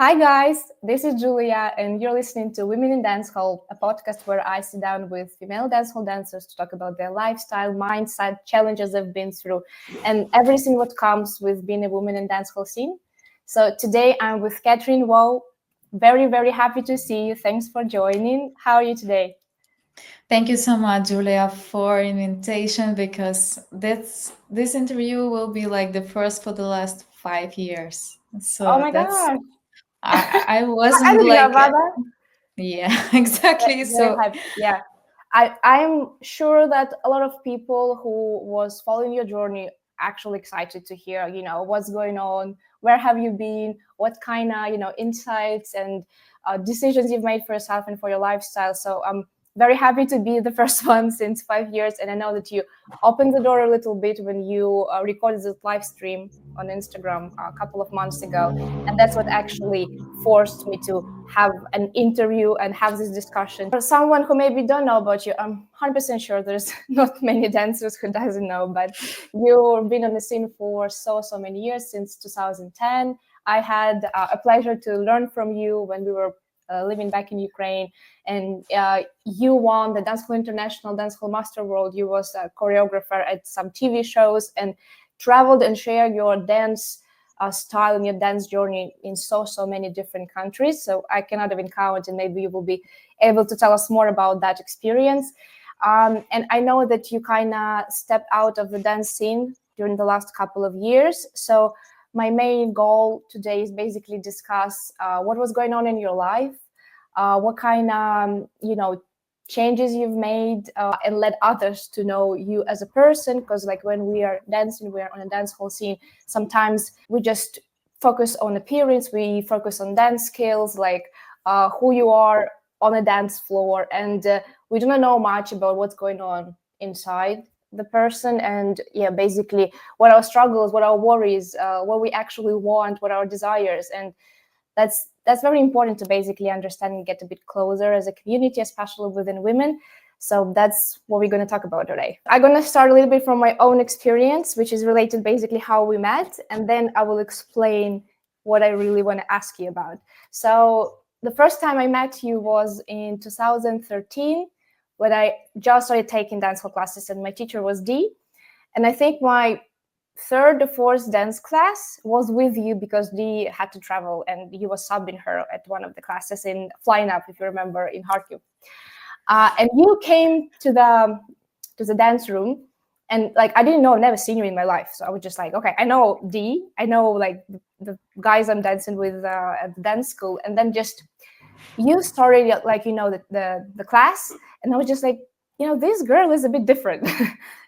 Hi, guys. This is Julia, and you're listening to Women in Dancehall, a podcast where I sit down with female dancehall dancers to talk about their lifestyle, mindset, challenges they've been through, and everything what comes with being a woman in dancehall scene. So today I'm with Katrin WOW. Very, very happy to see you. Thanks for joining. How are you today? Thank you so much, Julia, for invitation because this interview will be like the first for the last 5 years. Oh So my that's gosh. I I wasn't didn't know like about that. yeah, exactly. Very So happy. Yeah. I'm sure that a lot of people who was following your journey actually excited to hear, what's going on, where have you been, what kind of, insights and decisions you've made for yourself and for your lifestyle. So I'm very happy to be the first one since 5 years. And I know that you opened the door a little bit when you recorded the live stream on Instagram a couple of months ago. And that's what actually forced me to have an interview and have this discussion. For someone who maybe don't know about you, I'm 100% sure there's not many dancers who doesn't know, but you've been on the scene for so many years, since 2010. I had a pleasure to learn from you when we were living back in Ukraine, and you won the Dancehall International Dancehall Master World. You was a choreographer at some TV shows and traveled and shared your dance style and your dance journey in so many different countries. So I cannot even count, and maybe you will be able to tell us more about that experience. And I know that you kind of stepped out of the dance scene during the last couple of years. So my main goal today is basically discuss what was going on in your life, what kind of changes you've made, and let others to know you as a person. Because like when we are dancing, we are on a dance hall scene, sometimes we just focus on appearance, we focus on dance skills, like who you are on a dance floor, and we do not know much about what's going on inside the person, and basically what our struggles, what our worries, what we actually want, what our desires. And that's very important to basically understand and get a bit closer as a community, especially within women. So that's what we're going to talk about today. I'm going to start a little bit from my own experience, which is related basically how we met, and then I will explain what I really want to ask you about. So the first time I met you was in 2013, when I just started taking dancehall classes, and my teacher was Dee. And I think my third or fourth dance class was with you, because Dee had to travel and you was subbing her at one of the classes in Flying Up, if you remember, in Kharkiv. And you came to the dance room, and like I didn't know, I've never seen you in my life. So I was just like, okay, I know Dee, I know like the guys I'm dancing with at the dance school. And then just you started like the class, and I was just like, this girl is a bit different.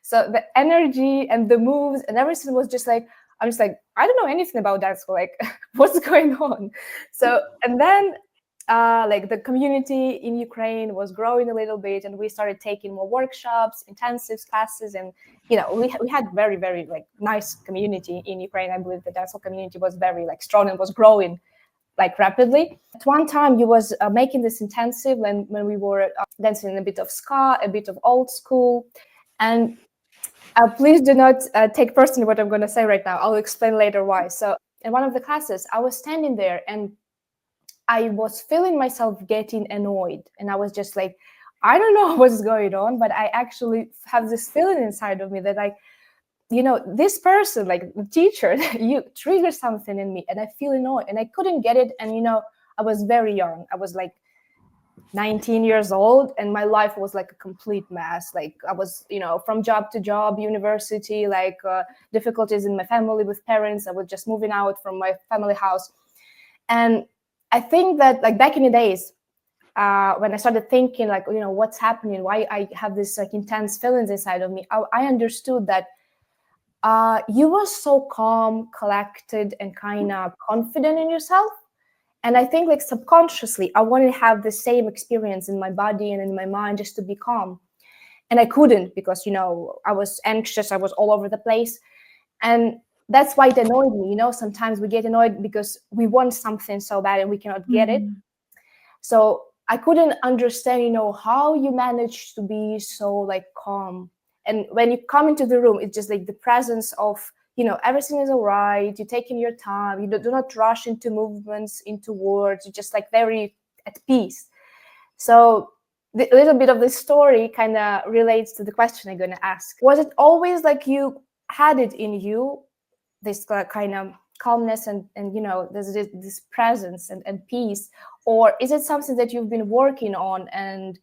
So the energy and the moves and everything was just like, I'm just like, I don't know anything about dance school, like what's going on. So and then like the community in Ukraine was growing a little bit, and we started taking more workshops, intensive classes, and we had very like nice community in Ukraine. I believe the dancehall community was very like strong and was growing like rapidly. At one time, you was making this intensive when we were dancing a bit of ska, a bit of old school. And please do not take personally what I'm going to say right now. I'll explain later why. So in one of the classes, I was standing there and I was feeling myself getting annoyed. And I was just like, I don't know what's going on, but I actually have this feeling inside of me that like, this person, like the teacher, you trigger something in me, and I feel annoyed, and I couldn't get it. And I was very young. I was like 19 years old, and my life was like a complete mess. Like I was, from job to job, university, like difficulties in my family with parents. I was just moving out from my family house. And I think that like back in the days, when I started thinking like, what's happening, why I have this like intense feelings inside of me, I understood that you were so calm, collected, and kind of confident in yourself. And I think like subconsciously, I wanted to have the same experience in my body and in my mind, just to be calm. And I couldn't, because, I was anxious. I was all over the place. And that's why it annoyed me. Sometimes we get annoyed because we want something so bad and we cannot get it. So I couldn't understand, how you managed to be so like calm. And when you come into the room, it's just like the presence of everything is all right, you're taking your time, you do not rush into movements, into words, you're just like very at peace. So a little bit of this story kind of relates to the question I'm going to ask. Was it always like you had it in you, this kind of calmness and there's this presence and peace, or is it something that you've been working on and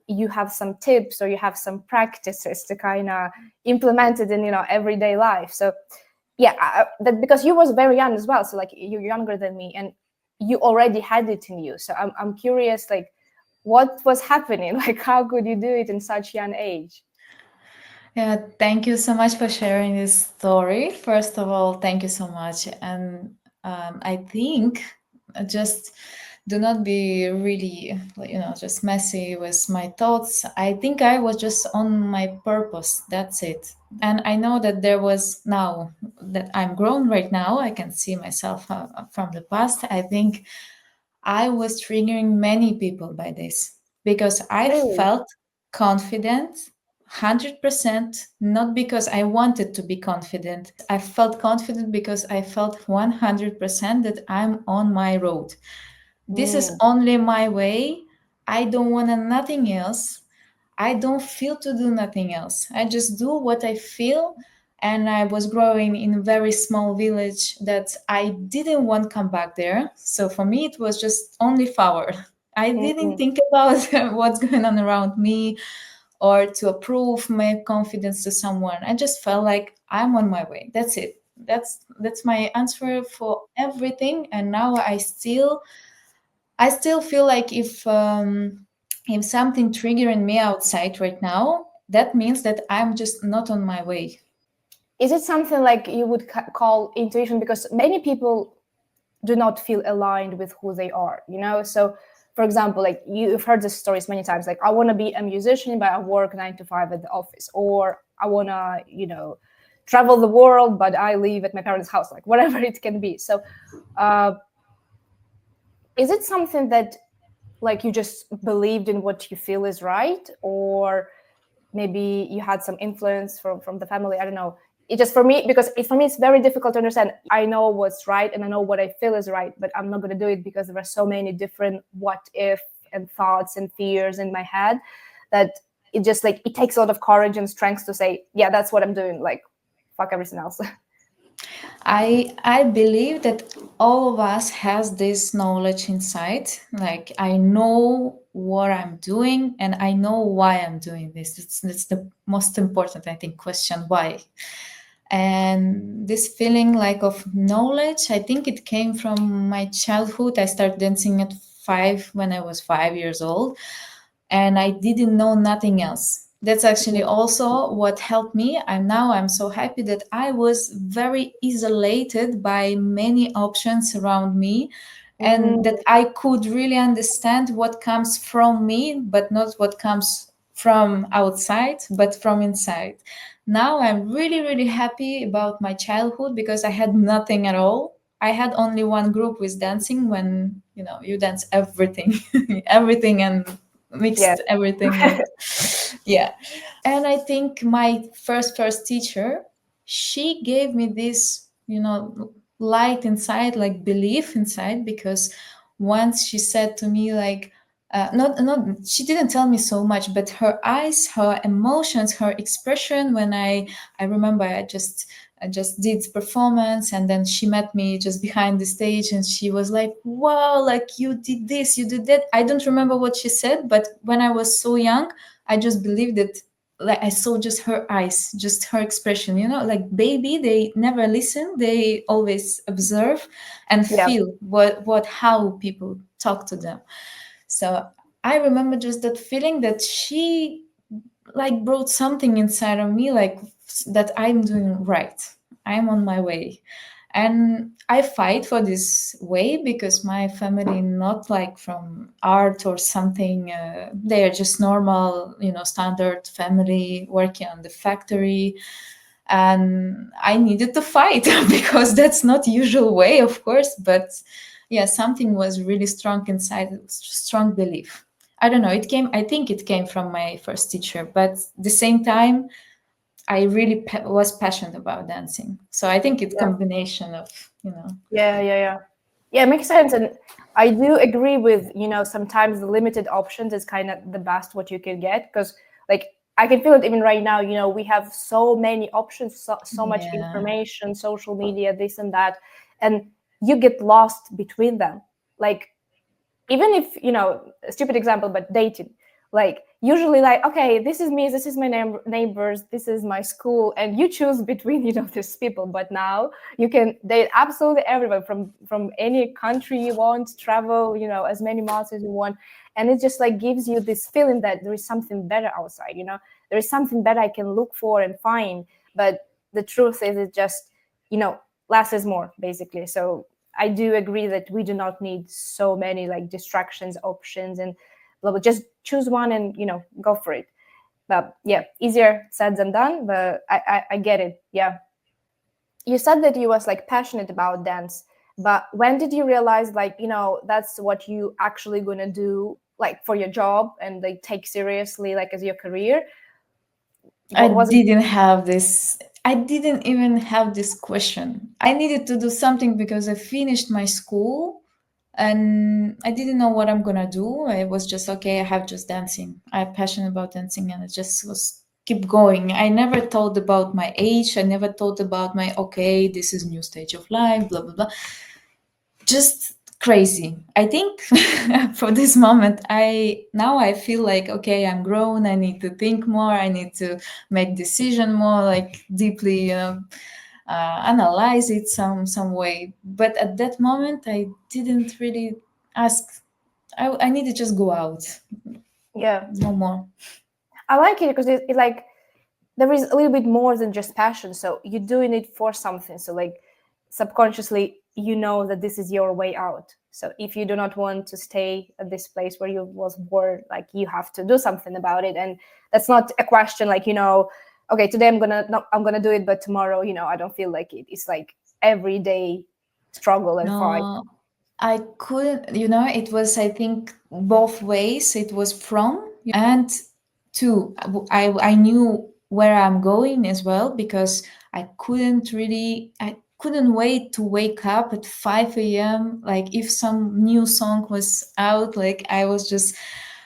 you have some tips or you have some practices to kind of implement it in everyday life? So yeah, that because you was very young as well, so like you're younger than me and you already had it in you. So I'm curious, like what was happening? Like how could you do it in such young age? Yeah, thank you so much for sharing this story. First of all, thank you so much. And I think just do not be really, just messy with my thoughts. I think I was just on my purpose. That's it. And I know that there was, now that I'm grown right now, I can see myself from the past. I think I was triggering many people by this because I Really? felt confident 100%, not because I wanted to be confident. I felt confident because I felt 100% that I'm on my road. This is Mm, only my way. I don't want nothing else. I don't feel to do nothing else. I just do what I feel. And I was growing in a very small village that I didn't want to come back there. So for me, it was just only flower. I didn't mm, think about what's going on around me or to approve my confidence to someone. I just felt like I'm on my way. That's it. That's my answer for everything. And now I still feel like if something triggering me outside right now, that means that I'm just not on my way. is it something like you would call intuition? Because many people do not feel aligned with who they are, so for example, like you've heard these stories many times, like I want to be a musician but I work 9 to 5 at the office, or I want to travel the world but I live at my parents' house, like whatever it can be. So uh, is it something that like you just believed in what you feel is right, or maybe you had some influence from the family? I don't know. It just, for me, because for me it's very difficult to understand. I know what's right and I know what I feel is right, but I'm not going to do it because there are so many different what if and thoughts and fears in my head that it just like it takes a lot of courage and strength to say, yeah, that's what I'm doing, like fuck everything else. I believe that all of us has this knowledge inside. Like I know what I'm doing and I know why I'm doing this. That's the most important, I think, question. Why? And this feeling like of knowledge, I think it came from my childhood. I started dancing at 5 when I was 5 years old, and I didn't know nothing else. That's actually also what helped me. And now I'm so happy that I was very isolated by many options around me, and that Mm, I could really understand what comes from me, but not what comes from outside, but from inside. Now I'm really, really happy about my childhood because I had nothing at all. I had only one group with dancing when you dance everything, everything and yes. mixed everything, and yeah. And I think my first teacher, she gave me this light inside, like belief inside, because once she said to me like not she didn't tell me so much, but her eyes, her emotions, her expression, when I remember I just did performance, and then she met me just behind the stage and she was like, wow, like you did this, you did that. I don't remember what she said, but when I was so young, I just believed it. Like I saw just her eyes, just her expression, like baby, they never listen, they always observe and Yeah. feel what how people talk to them. So I remember just that feeling that she like brought something inside of me, like that I'm doing right, I'm on my way. And I fight for this way because my family not like from art or something. They are just normal, standard family working on the factory, and I needed to fight because that's not usual way, of course. But yeah, something was really strong inside, strong belief. I don't know, I think it came from my first teacher, but at the same time I really was passionate about dancing. So I think it's Yeah. combination of, Yeah, it makes sense. And I do agree with, sometimes the limited options is kind of the best what you can get. Because, like, I can feel it even right now, we have so many options, so much yeah, information, social media, this and that. And you get lost between them. Like, even if, a stupid example, but dating, like, usually, like, okay, this is me, this is my neighbors, this is my school, and you choose between, these people. But now you can date absolutely everyone from any country you want, travel, as many miles as you want. And it just like gives you this feeling that there is something better outside, there is something better I can look for and find. But the truth is, it just, less is more, basically. So I do agree that we do not need so many like distractions, options, and blah, blah. Just choose one and go for it. But yeah, easier said than done. But I get it. Yeah, you said that you was like passionate about dance, but when did you realize like that's what you actually gonna do like for your job and like take seriously like as your career? I What was it? didn't have this. I didn't even have this question. I needed to do something because I finished my school and I didn't know what I'm gonna do. I was just okay. I have just dancing. I'm passionate about dancing, and it just was keep going. I never thought about my age. I never thought about my okay. This is new stage of life. Blah blah blah. Just crazy. I think for this moment, I feel like okay, I'm grown. I need to think more. I need to make decision more like deeply. Analyze it some way. But at that moment, I didn't really ask. I need to just go out, Yeah, no more. I like it because it like there is a little bit more than just passion. So you're doing it for something. So like subconsciously, you know that this is your way out. So if you do not want to stay at this place where you was born, like you have to do something about it. And that's not a question like, okay, today I'm gonna do it, but tomorrow, I don't feel like it. It's like everyday struggle and fight. No, I couldn't. It was I think both ways. It was from and to. I knew where I'm going as well because I couldn't really. I couldn't wait to wake up at 5 a.m. Like if some new song was out, like I was just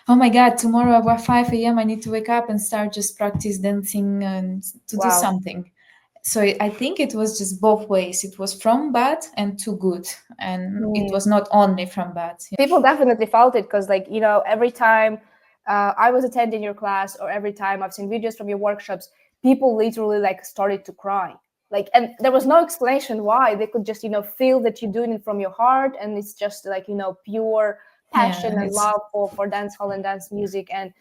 oh my god, tomorrow at 5 a.m. I need to wake up and start just practice dancing and to do Wow. something. So I think it was just both ways. It was from bad and to good, and it Mm. was not only from bad. People definitely felt it because like every time I was attending your class or every time I've seen videos from your workshops, people literally like started to cry, like, and there was no explanation why. They could just feel that you're doing it from your heart, and it's just like pure Yeah, passion and it's love for dancehall and dance music, and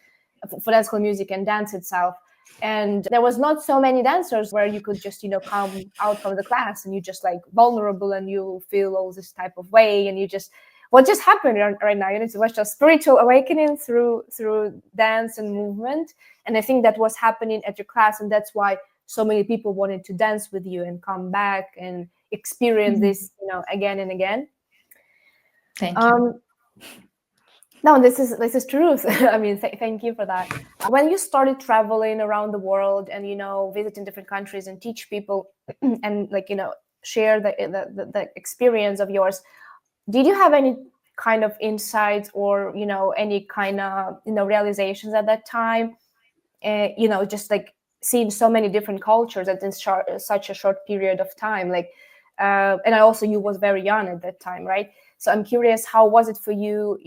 for dancehall music and dance itself. And there was not so many dancers where you could just come out from the class and you just like vulnerable and you feel all this type of way, and you just what just happened right now, it was just spiritual awakening through dance and movement. And I think that was happening at your class, and that's why so many people wanted to dance with you and come back and experience this again and again. thank you. um no, this is truth. I mean, thank you for that. When you started traveling around the world and visiting different countries and teach people and like share the experience of yours, did you have any kind of insights or any kind of realizations at that time? Just like seeing so many different cultures at such a short period of time, like and I also you was very young at that time, right? So I'm curious, how was it for you,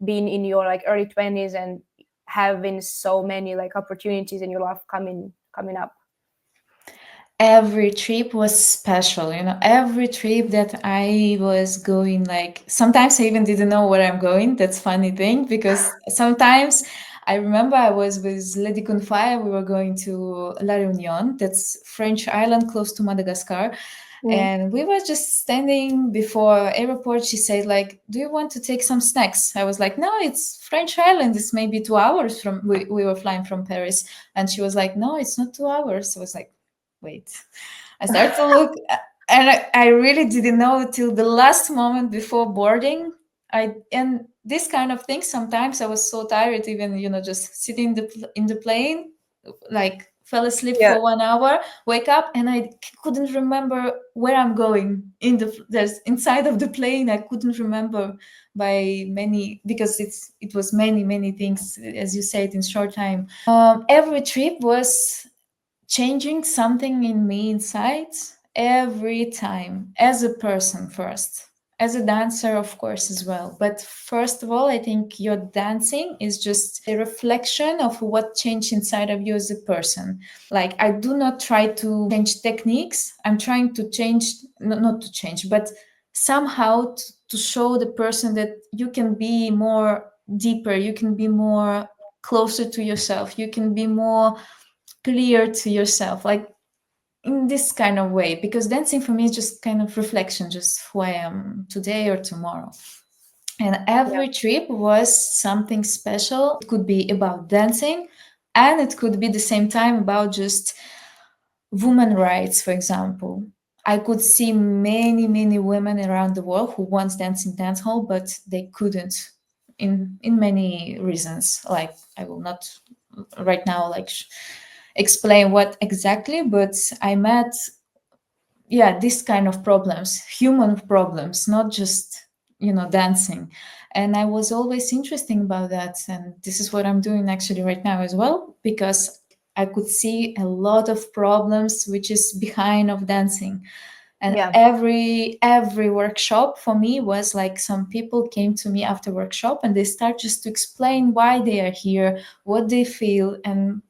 being in your like early 20s and having so many like opportunities in your life coming up? Every trip was special, every trip that I was going, like sometimes I even didn't know where I'm going. That's funny thing because sometimes I remember I was with Lady Kunfaya. We were going to La Réunion, that's French island close to Madagascar. Mm. And we were just standing before airport. She said like, do you want to take some snacks? I was like, no, it's French island, it's maybe 2 hours from we were flying from Paris. And she was like, no, it's not 2 hours. I was like, wait. I started to look, and I really didn't know till the last moment before boarding. And this kind of thing. Sometimes I was so tired, even just sitting in the plane, like fell asleep Yeah. for 1 hour, wake up, and I couldn't remember where I'm going in there's inside of the plane. I couldn't remember by many, because it was many things, as you said, in short time. Every trip was changing something in me inside every time, as a person first, as a dancer, of course, as well. But first of all, I think your dancing is just a reflection of what changed inside of you as a person. Like, I do not try to change techniques. I'm trying to change, not to change, but somehow to show the person that you can be more deeper, you can be more closer to yourself, you can be more clear to yourself, like in this kind of way, because dancing for me is just kind of reflection, just who I am today or tomorrow. And Yeah. every trip was something special. It could be about dancing, and it could be the same time about just women rights, for example. I could see many women around the world who once danced in dancehall, but they couldn't, in many reasons. Like, I will not right now like explain what exactly, but I met, yeah, this kind of problems, human problems, not just, dancing. And I was always interested about that, and this is what I'm doing actually right now as well, because I could see a lot of problems which is behind of dancing. And Yeah. every workshop for me was like, some people came to me after workshop and they start just to explain why they are here, what they feel, and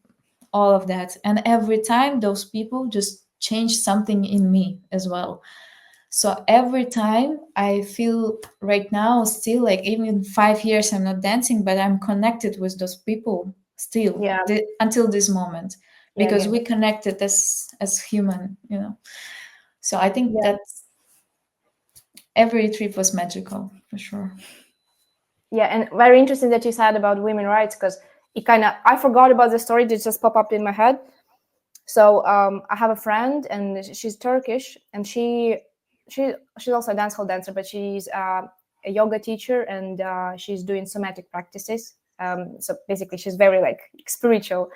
all of that. And every time those people just change something in me as well. So every time I feel right now still, like, even in 5 years I'm not dancing, but I'm connected with those people still, Yeah. until this moment, Yeah. because Again. we connected as human. So I think Yeah. that every trip was magical for sure. Yeah, and very interesting that you said about women rights, because it kind of, I forgot about the story that just popped up in my head. So I have a friend, and she's Turkish, and she's also a dancehall dancer, but she's a yoga teacher, and she's doing somatic practices. So basically, she's very like spiritual.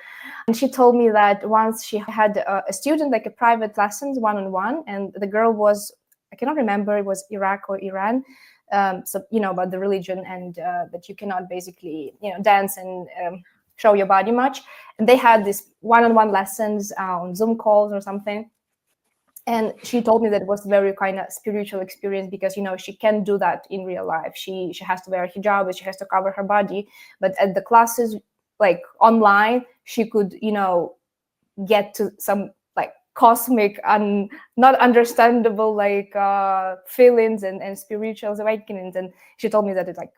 And she told me that once she had a student, like a private lessons, one-on-one, and the girl was, I cannot remember, it was Iraq or Iran. So about the religion, and that you cannot basically dance and show your body much. And they had this one-on-one lessons on Zoom calls or something. And she told me that it was very kind of spiritual experience, because she can't do that in real life. She has to wear a hijab, and she has to cover her body. But at the classes, like online, she could get to some like cosmic and not understandable like feelings and spiritual awakenings. And she told me that it's like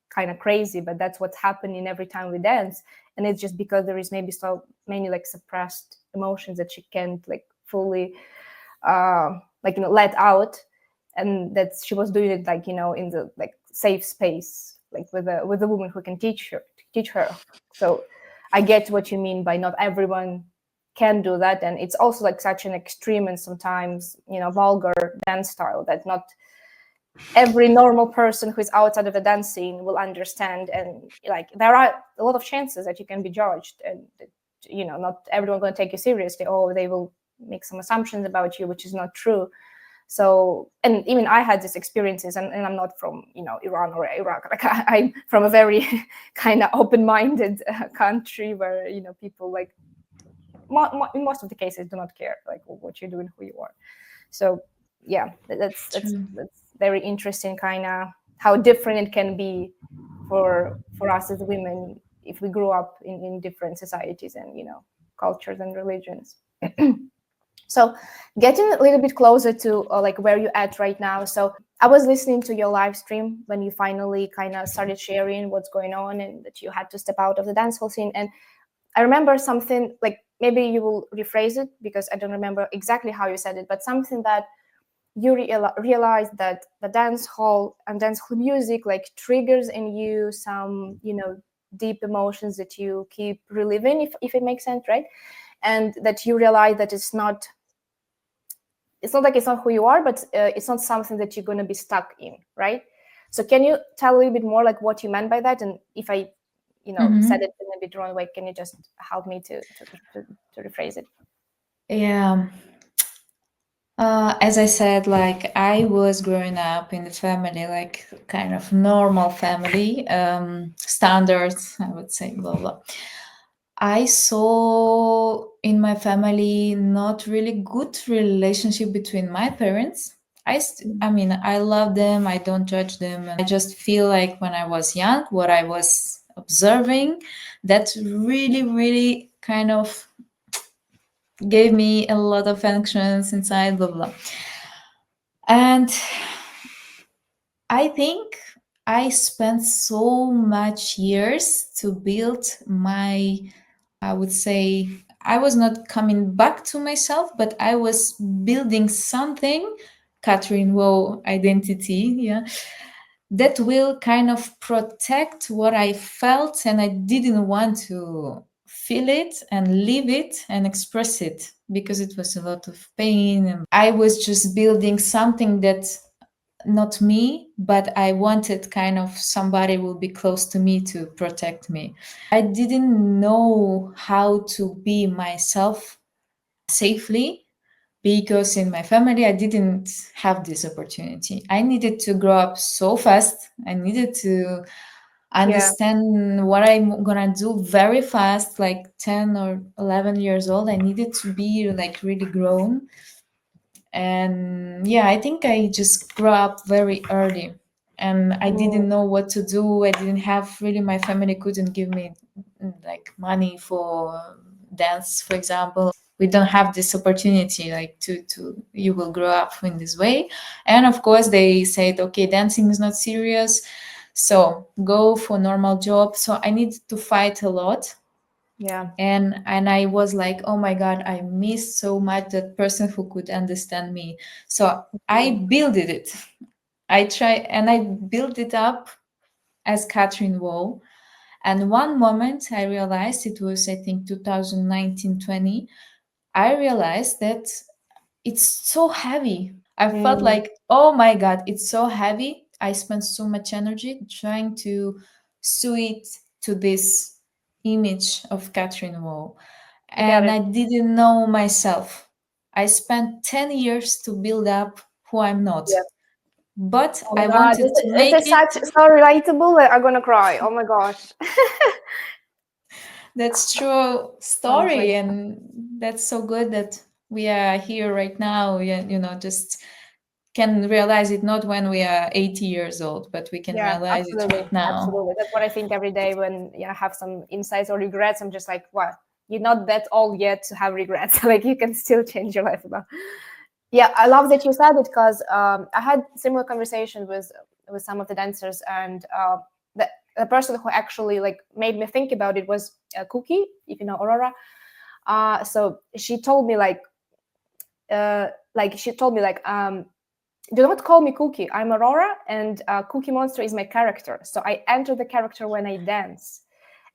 kind of crazy, but that's what's happening every time we dance. And it's just because there is maybe so many like suppressed emotions that she can't like fully let out. And that she was doing it like in the like safe space, like with a woman who can teach her. So I get what you mean by not everyone can do that. And it's also like such an extreme and sometimes vulgar dance style that not every normal person who is outside of the dance scene will understand. And like there are a lot of chances that you can be judged, and not everyone going to take you seriously, or they will make some assumptions about you, which is not true. So, and even I had these experiences, and I'm not from Iran or Iraq. Like I'm from a very kind of open-minded country where people like in most of the cases do not care like what you're doing, who you are. So yeah, that's very interesting, kind of how different it can be for us as women if we grew up in different societies and cultures and religions. So getting a little bit closer to like where you're at right now. So I was listening to your live stream when you finally kind of started sharing what's going on, and that you had to step out of the dancehall scene. And I remember something, like maybe you will rephrase it because I don't remember exactly how you said it, but something that you realized that the dance hall and dancehall music like triggers in you some deep emotions that you keep reliving, if it makes sense, right? And that you realize that it's not like it's not who you are, but it's not something that you're going to be stuck in, right? So can you tell a little bit more like what you meant by that, and if I said it in a bit wrong way. Can you just help me to rephrase it? Yeah. As I said, like I was growing up in the family, like kind of normal family, standards, I would say, blah blah. I saw in my family not really good relationship between my parents. I mean, I love them. I don't judge them. And I just feel like when I was young, what I was observing, that really, really kind of gave me a lot of functions inside, blah blah. And I think I spent so much years to build my, I would say, I was not coming back to myself, but I was building something, Katrin WOW identity, yeah, that will kind of protect what I felt and I didn't want to feel it and live it and express it because it was a lot of pain. And I was just building something that not me, but I wanted kind of somebody will be close to me to protect me. I didn't know how to be myself safely because in my family I didn't have this opportunity. I needed to grow up so fast. I needed to Yeah, understand what I'm gonna do very fast, like 10 or 11 years old. I needed to be like really grown. And yeah, I think I just grew up very early and I mm, didn't know what to do. I didn't have really, my family couldn't give me like money for dance, for example. We don't have this opportunity like to you will grow up in this way. And of course they said, okay, dancing is not serious, so go for normal job. So I needed to fight a lot. yeah, And I was like, oh my god, I miss so much that person who could understand me. So I mm, built it. I try and I built it up as Katrin WOW. And one moment I realized, it was I think 2019-20, I realized that it's so heavy. I felt mm, like, oh my god, it's so heavy. I spent so much energy trying to sew it to this image of Katrin WOW, I get and it. I didn't know myself. I spent 10 years to build up who I'm not, Yeah. but Oh my I God, wanted to this make is it. such so relatable that I'm gonna cry. Oh my gosh. That's true Honestly. story, and that's so good that we are here right now. Just can realize it not when we are 80 years old, but we can Yeah, realize it absolutely. right now. Absolutely. That's what I think every day when I have some insights or regrets. I'm just like, what? You're not that old yet to have regrets. Like you can still change your life about. Yeah, I love that you said it because I had similar conversations with some of the dancers, and the person who actually like made me think about it was Cookie, if you know Aurora. So she told me do not call me Cookie. I'm Aurora, and Cookie Monster is my character. So I enter the character when I dance.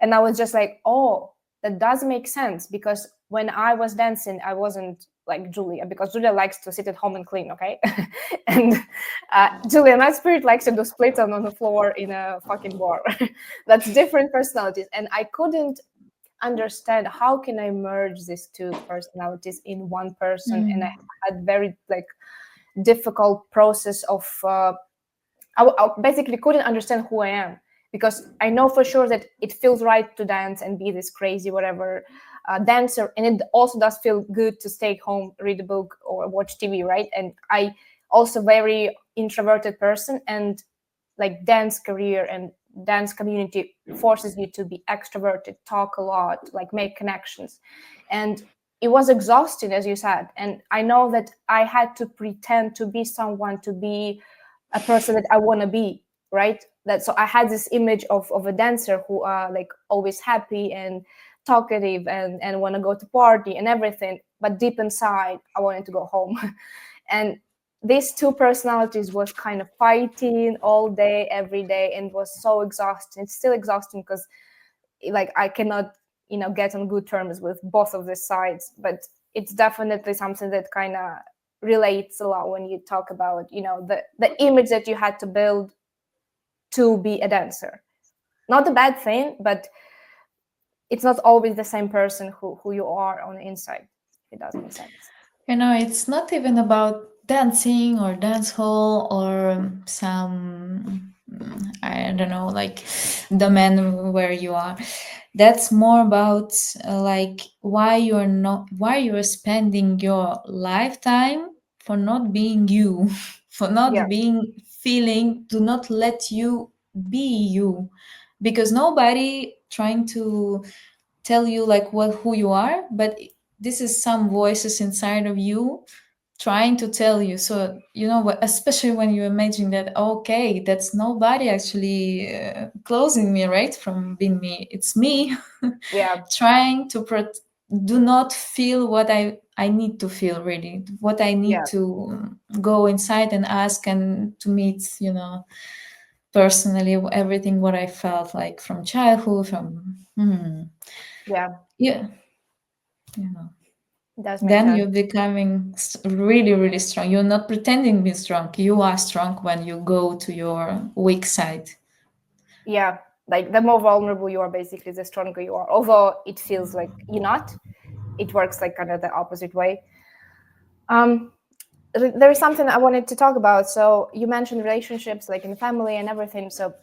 And I was just like, oh, that does make sense because when I was dancing, I wasn't like Julia because Julia likes to sit at home and clean, okay? And Julia, my spirit likes to do split on the floor in a fucking bar. That's different personalities. And I couldn't understand how can I merge these two personalities in one person. And I Mm. had very like difficult process of I basically couldn't understand who I am because I know for sure that it feels right to dance and be this crazy whatever dancer, and it also does feel good to stay home, read a book, or watch TV, right? And I also very introverted person, and like dance career and dance community forces you to be extroverted, talk a lot, like make connections, and it was exhausting as you said. And I know that I had to pretend to be someone, to be a person that I want to be, right? That so I had this image of a dancer who are like always happy and talkative and want to go to party and everything, but deep inside I wanted to go home. And these two personalities was kind of fighting all day every day, and was so exhausting. It's still exhausting because like I cannot get on good terms with both of the sides, but it's definitely something that kind of relates a lot when you talk about the image that you had to build to be a dancer. not a bad thing, but it's not always the same person who you are on the inside. If it does make sense. It's not even about dancing or dance hall or some, I don't know, like the man where you are. That's more about like why you're spending your lifetime for not being you, for Yeah, not being feeling, to not let you be you, because nobody trying to tell you like what who you are, but this is some voices inside of you trying to tell you. So especially when you imagine that, okay, that's nobody actually closing me right from being me, it's me yeah, trying to do not feel what I need to feel, really what I need yeah, to go inside and ask, and to meet personally everything what I felt like from childhood, from yeah. yeah, you know It does make then sense. you're becoming really really strong. You're not pretending to be strong, you are strong when you go to your weak side. Yeah, like the more vulnerable you are, basically, the stronger you are. Although it feels like you're not, it works like kind of the opposite way. Um, there is something I wanted to talk about. So you mentioned relationships, like in the family and everything. So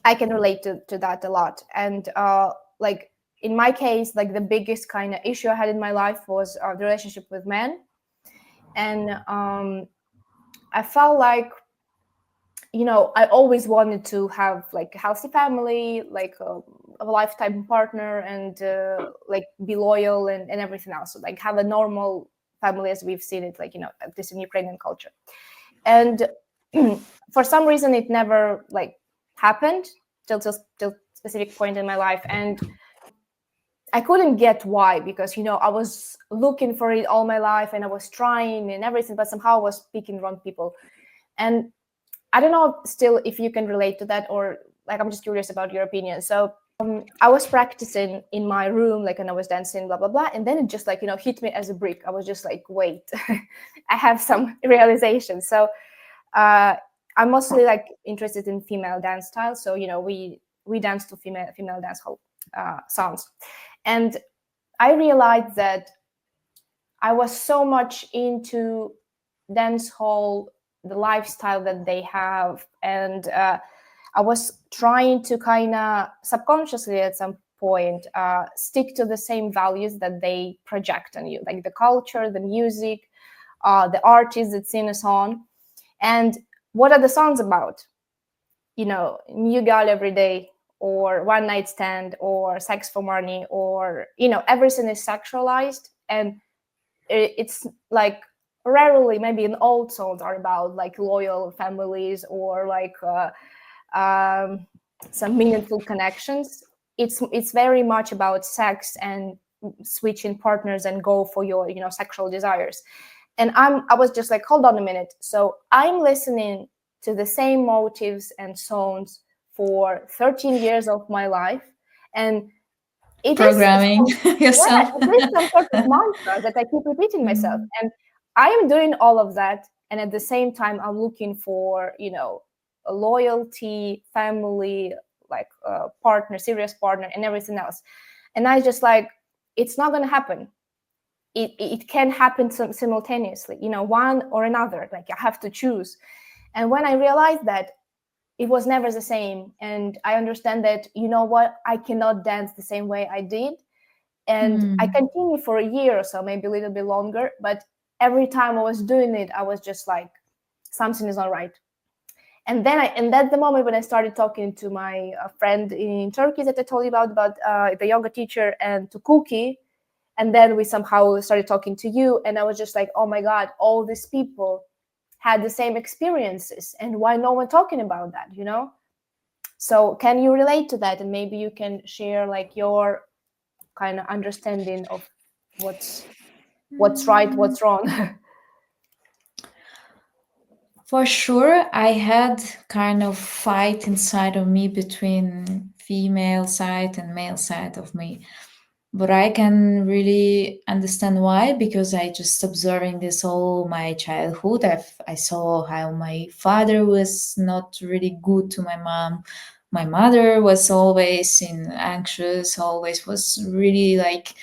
I can relate to that a lot. And like in my case, like the biggest kind of issue I had in my life was the relationship with men. And I felt like, I always wanted to have like a healthy family, like a lifetime partner, and like be loyal and everything else. So like have a normal family as we've seen it, like, at least in Ukrainian culture. And for some reason, it never like happened till specific point in my life. And I couldn't get why, because I was looking for it all my life and I was trying and everything, but somehow I was picking wrong people. And I don't know still if you can relate to that, or like I'm just curious about your opinion. So I was practicing in my room, like, and I was dancing, blah blah blah, and then it just like hit me as a brick. I was just like, wait, I have some realization. So I'm mostly like interested in female dance styles. So we dance to female dance hall songs, and I realized that I was so much into dance hall, the lifestyle that they have, and I was trying to kind of subconsciously at some point stick to the same values that they project on you, like the culture, the music, the artists that sing a song. And what are the songs about? New girl every day, or one night stand, or sex for money, or everything is sexualized. And it's like rarely, maybe in old songs, are about like loyal families, or like some meaningful connections. It's very much about sex and switching partners and go for your sexual desires. And I was just like, hold on a minute. So I'm listening to the same motives and songs for 13 years of my life, and it is Programming yeah, yourself. it is some sort of mantra that I keep repeating myself. And I am doing all of that. And at the same time, I'm looking for, a loyalty, family, like a partner, serious partner, and everything else. And I just like, it's not going to happen. It can happen simultaneously, one or another. Like I have to choose. And when I realized that, it was never the same. And I understand that, what, I cannot dance the same way I did. And I continued for a year or so, maybe a little bit longer. But every time I was doing it, I was just like, something is not right. And then and that's the moment when I started talking to my friend in Turkey that I told you about the yoga teacher, and to Cookie. And then we somehow started talking to you. And I was just like, oh my God, all these people had the same experiences. And why no one talking about that, So can you relate to that? And maybe you can share like your kind of understanding of what's right, what's wrong. For sure, I had kind of fight inside of me between female side and male side of me. But I can really understand why, because I just observing this all my childhood. I saw how my father was not really good to my mom, my mother was always in anxious, always was really like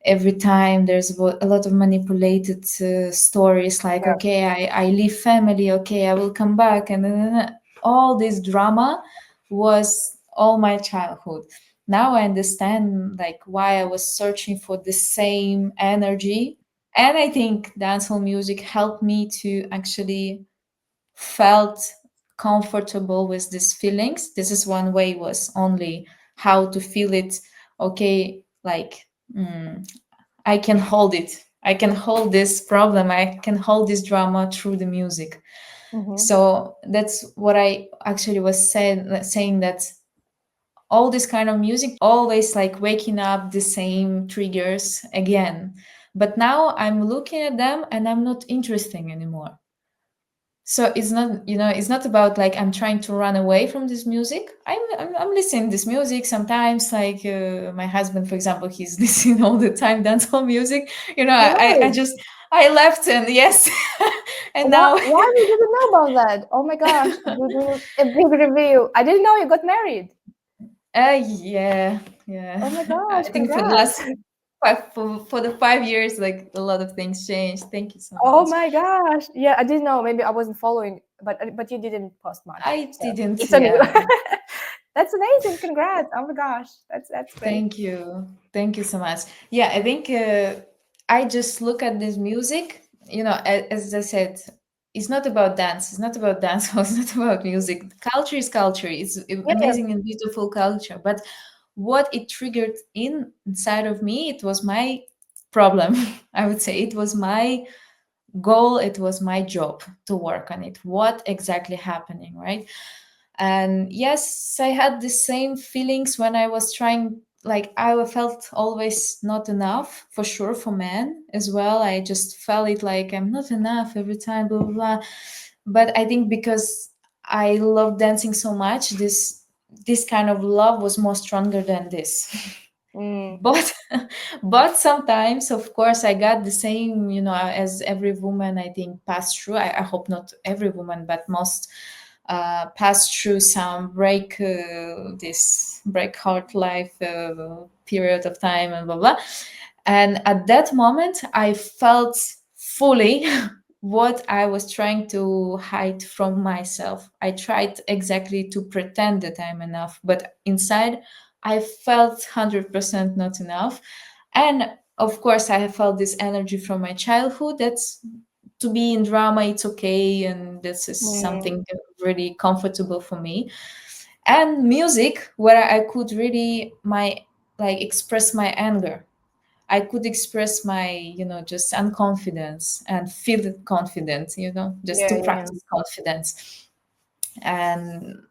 every time there's a lot of manipulated stories like, Yeah. okay, I leave family, okay, I will come back, and then all this drama was all my childhood. Now I understand like why I was searching for the same energy, and I think dancehall music helped me to actually felt comfortable with these feelings. This is one way, was only how to feel it. Okay, like I can hold it, I can hold this problem, I can hold this drama through the music. Mm-hmm. So that's what I actually was saying, that all this kind of music always like waking up the same triggers again. But now I'm looking at them and I'm not interesting anymore. So it's not, it's not about like I'm trying to run away from this music. I'm listening this music sometimes, like my husband, for example, he's listening all the time dancehall music. I Really? just, I left, and yes. And Why? now Why we didn't know about that? Oh my gosh! A big reveal. I didn't know you got married. yeah, yeah. Oh my I gosh! think for the Congrats. last for the 5 years, like a lot of things changed. Thank you so Oh much. my gosh! Yeah, I didn't know. Maybe I wasn't following, but you didn't post much, I so didn't, it's on you. yeah. That's amazing. Congrats. Oh my gosh. That's great. Thank you. Thank you so much. Yeah, I think I just look at this music, as I said, it's not about dance. It's not about dance. It's not about music. Culture is culture. It's Yeah. amazing and beautiful culture. But what it triggered inside of me, it was my problem. I would say it was my goal. It was my job to work on it. What exactly happening, right? And yes, I had the same feelings when I was trying, like I felt always not enough, for sure, for men as well. I just felt it like I'm not enough every time, blah blah blah. But I think because I love dancing so much, this kind of love was more stronger than this. Mm, But but sometimes, of course, I got the same, as every woman, I think, passed through. I hope not every woman, but most pass through some this break heart life period of time, and blah blah. And at that moment I felt fully what I was trying to hide from myself. I tried exactly to pretend that I'm enough, but inside I felt 100% not enough. And of course I have felt this energy from my childhood, that's to be in drama, it's okay, and this is mm, something really comfortable for me. And music, where I could really my like express my anger, I could express my, just unconfidence and feel confident, just to yeah, yeah. practice confidence. And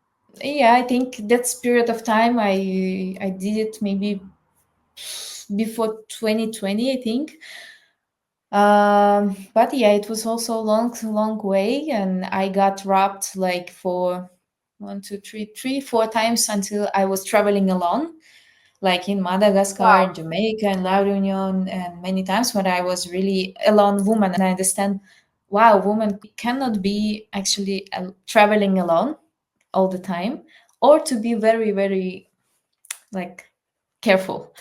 yeah, I think that period of time I did it maybe before 2020, I think. But yeah, it was also a long way, and I got robbed like for one, two, three, 4 times until I was traveling alone, like in Madagascar, Wow. in Jamaica, and La Reunion, and many times when I was really alone woman. And I understand, wow, woman cannot be actually traveling alone all the time, or to be very, very like careful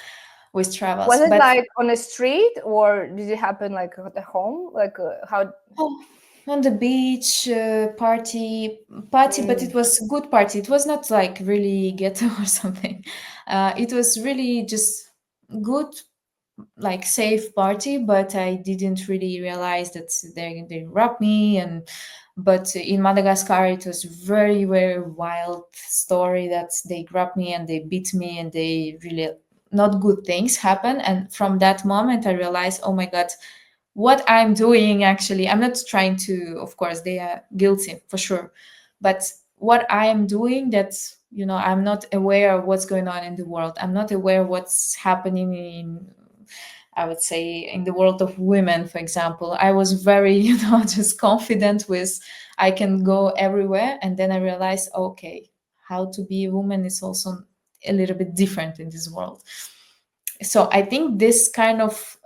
with travels. Was it But like on a street or did it happen like at home? Like how? oh, on the beach, party, but Mm, it was good party. It was not like really ghetto or something. It was really just good, like safe party. But I didn't really realize that they robbed me. And but in Madagascar, it was very very wild story that they grabbed me and they beat me and they really not good things happen. And from that moment, I realized, oh my god, what I'm doing actually, I'm not trying to, of course, they are guilty for sure, but what I am doing, that's, I'm not aware of what's going on in the world. I'm not aware what's happening in, I would say, in the world of women, for example. I was very, just confident with I can go everywhere. And then I realized, okay, how to be a woman is also a little bit different in this world. So I think this kind of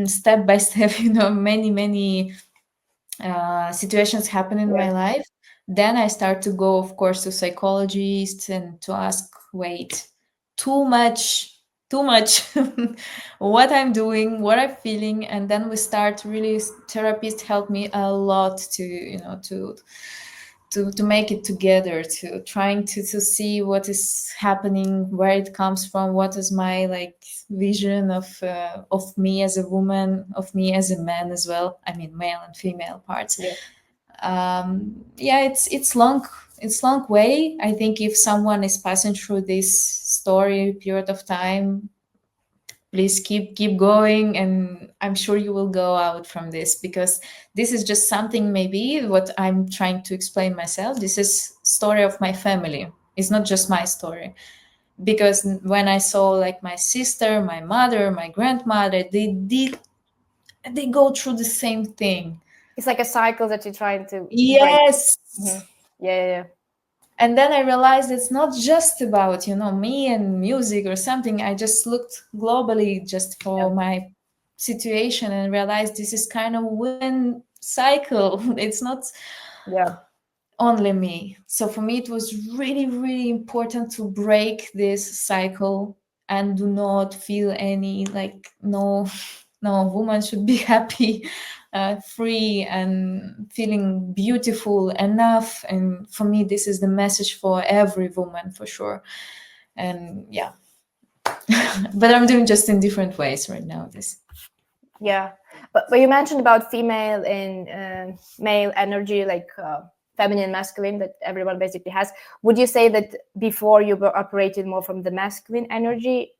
step by step, many situations happen in yeah. my life Then I start to go, of course, to psychologists and to ask, wait, too much, too much, what I'm doing, what I'm feeling. And then we start really, therapists help me a lot to, to make it together, to trying to see what is happening, where it comes from, what is my like vision of me as a woman, of me as a man as well, I mean male and female parts. Yeah. Yeah, it's long, it's long way. I think if someone is passing through this story period of time, please keep going, and I'm sure you will go out from this, because this is just something, maybe what I'm trying to explain myself, this is story of my family, it's not just my story. Because when I saw like my sister, my mother, my grandmother, they go through the same thing. It's like a cycle that you're trying to break. Yes. Mhm. Yeah, yeah, And then I realized it's not just about, me and music or something. I just looked globally just yeah, for my situation and realized this is kind of women cycle. It's not yeah, only me. So for me, it was really, really important to break this cycle and do not feel any like, no, no, woman should be happy, free, and feeling beautiful enough. And for me, this is the message for every woman for sure. And yeah, but I'm doing just in different ways right now. This. yeah. But you mentioned about female and male energy, like feminine, masculine, that everyone basically has. Would you say that before you were operated more from the masculine energy,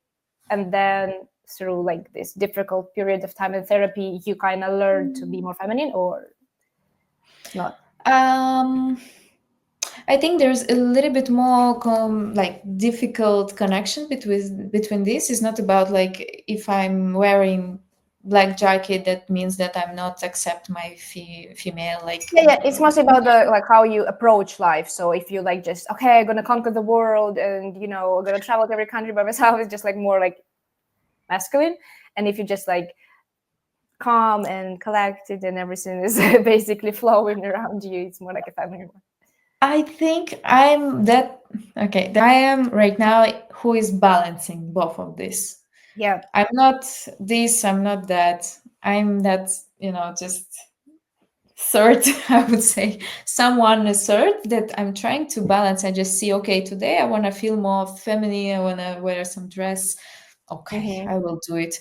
and then through like this difficult period of time in therapy, you kind of learned to be more feminine, or not? Um, I think there's a little bit more like difficult connection between this. It's not about like if I'm wearing black jacket, that means that I'm not accept my female like. Yeah, yeah. It's mostly about the like how you approach life. So if you like just okay, I'm gonna conquer the world, and I'm gonna travel to every country by myself, it's just like more like masculine. And if you just like calm and collected and everything is basically flowing around you, it's more like a feminine one. I think I'm that okay. I am right now who is balancing both of this. Yeah. I'm not this. I'm not that. I'm that. Just third, I would say, someone a third that I'm trying to balance. I just see, okay, today I want to feel more feminine, I want to wear some dress, okay, Mm-hmm. I will do it.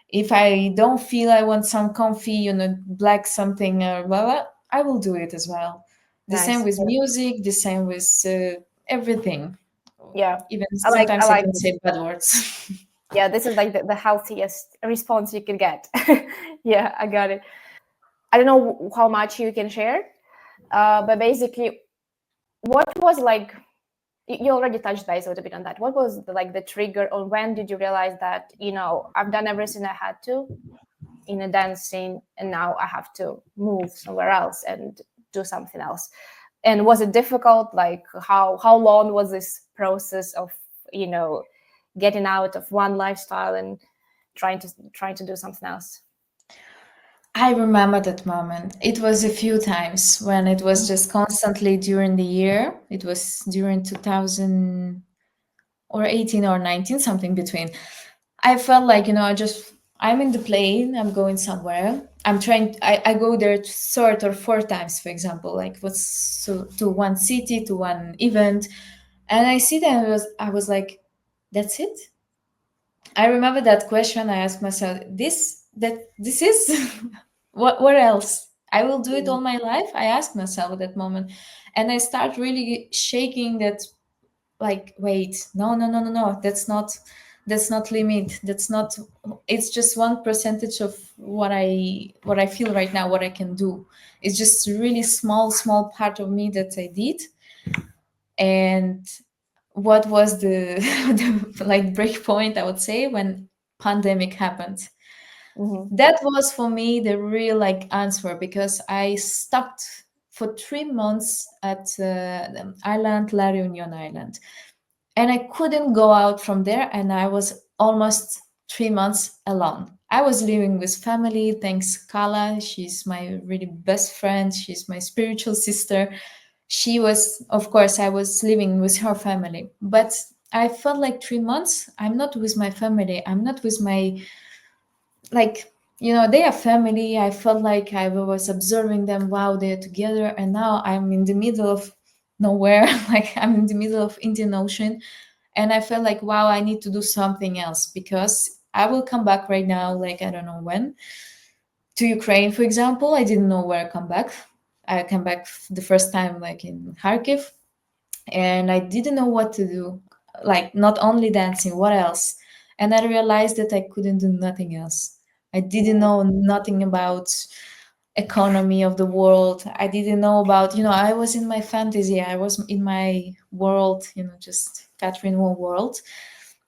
If I don't feel I want some comfy, black something or blah, blah, I will do it as well. The same Nice. with music, the same with everything. Yeah. Even I sometimes I like can it. say bad words. Yeah, this is like the healthiest response you can get. Yeah, I got it. I don't know how much you can share, but basically, what was like, you already touched base a little bit on that. What was the trigger, or when did you realize that, I've done everything I had to in a dance scene, and now I have to move somewhere else and do something else? And was it difficult? Like how long was this process of, you know, getting out of one lifestyle and trying to do something else? I remember that moment. It was a few times when it was just constantly during the year. It was during 2000 or 18 or 19, something between. I felt like, I'm in the plane, I'm going somewhere. I go there third or fourth times, for example, like was so to one city, to one event. And I see that I was like, that's it. I remember that question I asked myself, this is what else? I will do it all my life. I asked myself at that moment. And I start really shaking that, like, wait, no, no, no, no, no, that's not limit. That's not, it's just 1% of what I feel right now, what I can do. It's just a really small part of me that I did. And what was the, the like break point, I would say, when pandemic happened. Mm-hmm. That was for me the real like answer, because I stuck for 3 months at island La Reunion Island, and I couldn't go out from there, and I was almost 3 months alone. I was living with family, thanks Kala, she's my really best friend, she's my spiritual sister. She was, of course, I was living with her family, but I felt like 3 months I'm not with my family, I'm not with my, like, they are family. I felt like I was observing them, wow, they're together, and now I'm in the middle of nowhere. Like, I'm in the middle of Indian Ocean, and I felt like, wow, I need to do something else, because I will come back right now, like, I don't know when, to Ukraine, for example. I didn't know where I come back. I came back the first time like in Kharkiv, and I didn't know what to do. Like, not only dancing, what else? And I realized that I couldn't do nothing else. I didn't know nothing about economy of the world. I didn't know about, I was in my fantasy. I was in my world, just Katrin WOW world.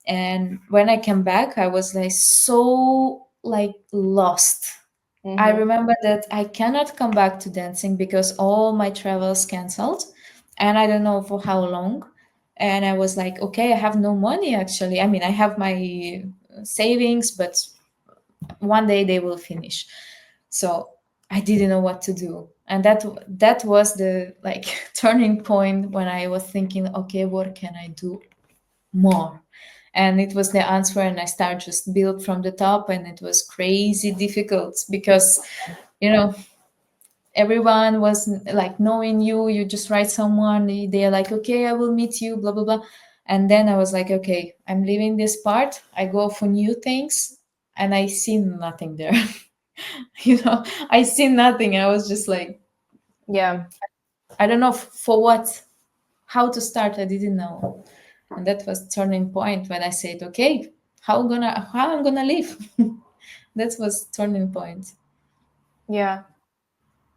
And when I came back, I was like so like lost. I Mm-hmm. remember that I cannot come back to dancing because all my travels canceled, and I don't know for how long. And I was like, okay, I have no money actually. I mean, I have my savings, but one day they will finish. So I didn't know what to do. And that was the like turning point when I was thinking, okay, what can I do more? And it was the answer, and I started just build from the top, and it was crazy difficult because you know everyone was like knowing you just write someone, they're like, okay, I will meet you, blah blah blah. And then I was like, okay, I'm leaving this part, I go for new things, and I see nothing there. I see nothing. I was just like, Yeah. I don't know for what, how to start. I didn't know. And that was turning point when I said, okay, how I'm gonna live. That was turning point. Yeah.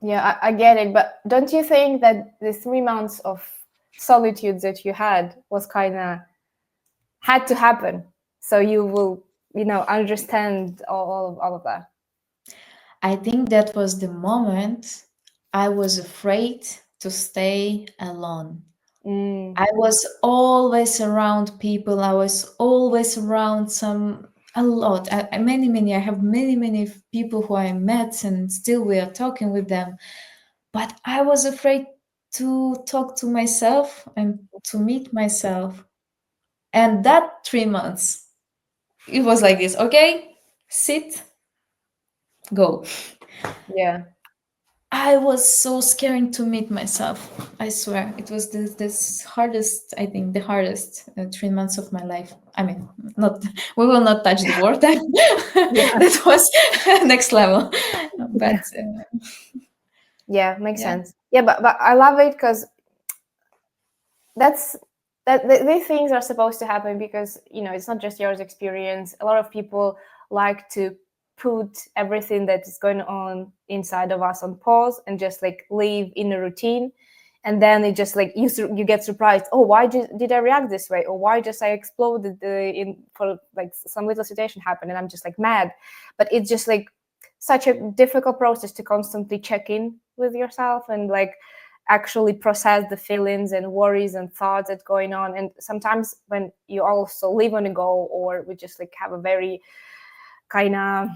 Yeah, I get it. But don't you think that the 3 months of solitude that you had was kind of had to happen so you will, understand all of that? I think that was the moment I was afraid to stay alone. Mm, I was always around people. I was always around a lot. I have many people who I met, and still we are talking with them. But I was afraid to talk to myself and to meet myself. And that 3 months, it was like this. Okay, sit, go. yeah. I was so scared to meet myself. I swear, it was this hardest. I think the hardest 3 months of my life. I mean, not. We will not touch the word. Yeah. That was next level. But Yeah, makes yeah, sense. Yeah, but I love it because that's these things are supposed to happen because it's not just yours experience. A lot of people like to put everything that is going on inside of us on pause and just like live in a routine, and then it just like you get surprised. Oh, why did I react this way? Or why just I exploded in for like some little situation happened and I'm just like mad. But it's just like such a difficult process to constantly check in with yourself and like actually process the feelings and worries and thoughts that's going on. And sometimes when you also live on a go, or we just like have a very kind of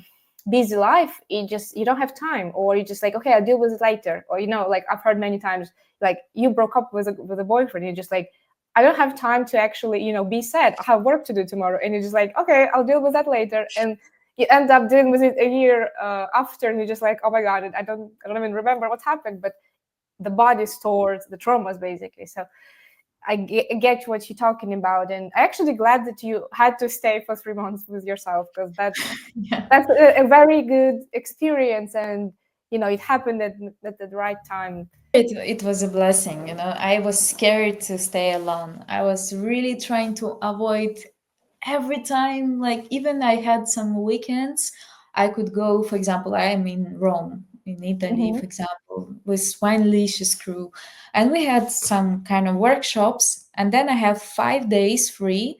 busy life, you don't have time, or you just like, okay, I'll deal with it later. Or like I've heard many times, like you broke up with a boyfriend, you're just like, I don't have time to actually be sad, I have work to do tomorrow. And you're just like, okay, I'll deal with that later. And you end up dealing with it a year after, and you're just like, oh my god, I don't even remember what happened. But the body stores the traumas basically. So I get what you're talking about, and I'm actually glad that you had to stay for 3 months with yourself, because that's yeah. that's a very good experience, and it happened at the right time. It was a blessing. I was scared to stay alone. I was really trying to avoid every time. Like, even I had some weekends I could go. For example, I am in Rome, in Italy, Mm-hmm. for example, with Wine Leashes crew, and we had some kind of workshops, and then I have 5 days free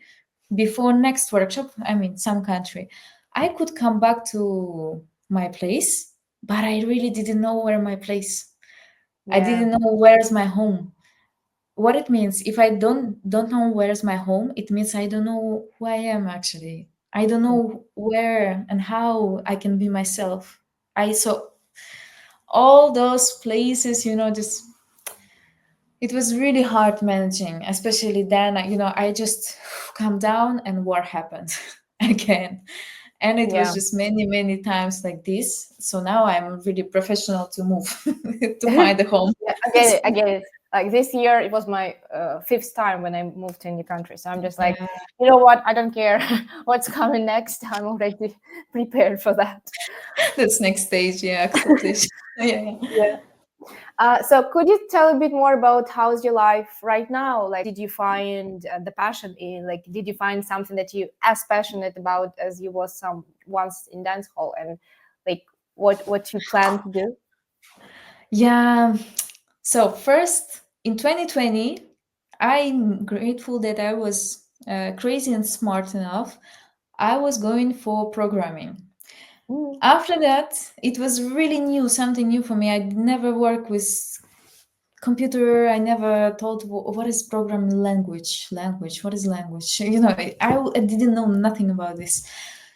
before next workshop. I mean, some country. I could come back to my place, but I really didn't know where my place. I Yeah. didn't know where's my home. What it means, if I don't know where's my home, it means I don't know who I am actually. I don't know where and how I can be myself. I saw all those places, just it was really hard managing, especially then. I just calmed down and war happened again. And it was Yeah. just many, many times like this. So now I'm really professional to move to Yeah, find a home. I get it. I get it. Like this year, it was my fifth time when I moved to a new country. So I'm just like, Yeah, you know what? I don't care what's coming next. I'm already prepared for that. that's next stage. Yeah, acceptation. Yeah, yeah. Yeah. So could you tell a bit more about how's your life right now? Like, did you find the passion in? Like, did you find something that you as passionate about as you was some once in dance hall? And like, what you plan to do? Yeah. So first, in 2020, I'm grateful that I was crazy and smart enough. I was going for programming. Mm, After that, it was really new, something new for me. I never worked with computer. I never thought, what is programming language, what is language? I didn't know nothing about this.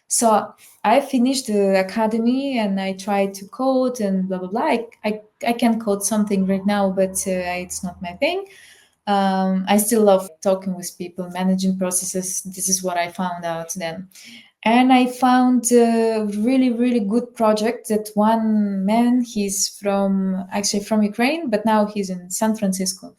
So I finished the academy and I tried to code and blah blah blah. I can code something right now, but it's not my thing. I still love talking with people, managing processes. This is what I found out then. And I found a really, really good project that one man, he's from Ukraine, but now he's in San Francisco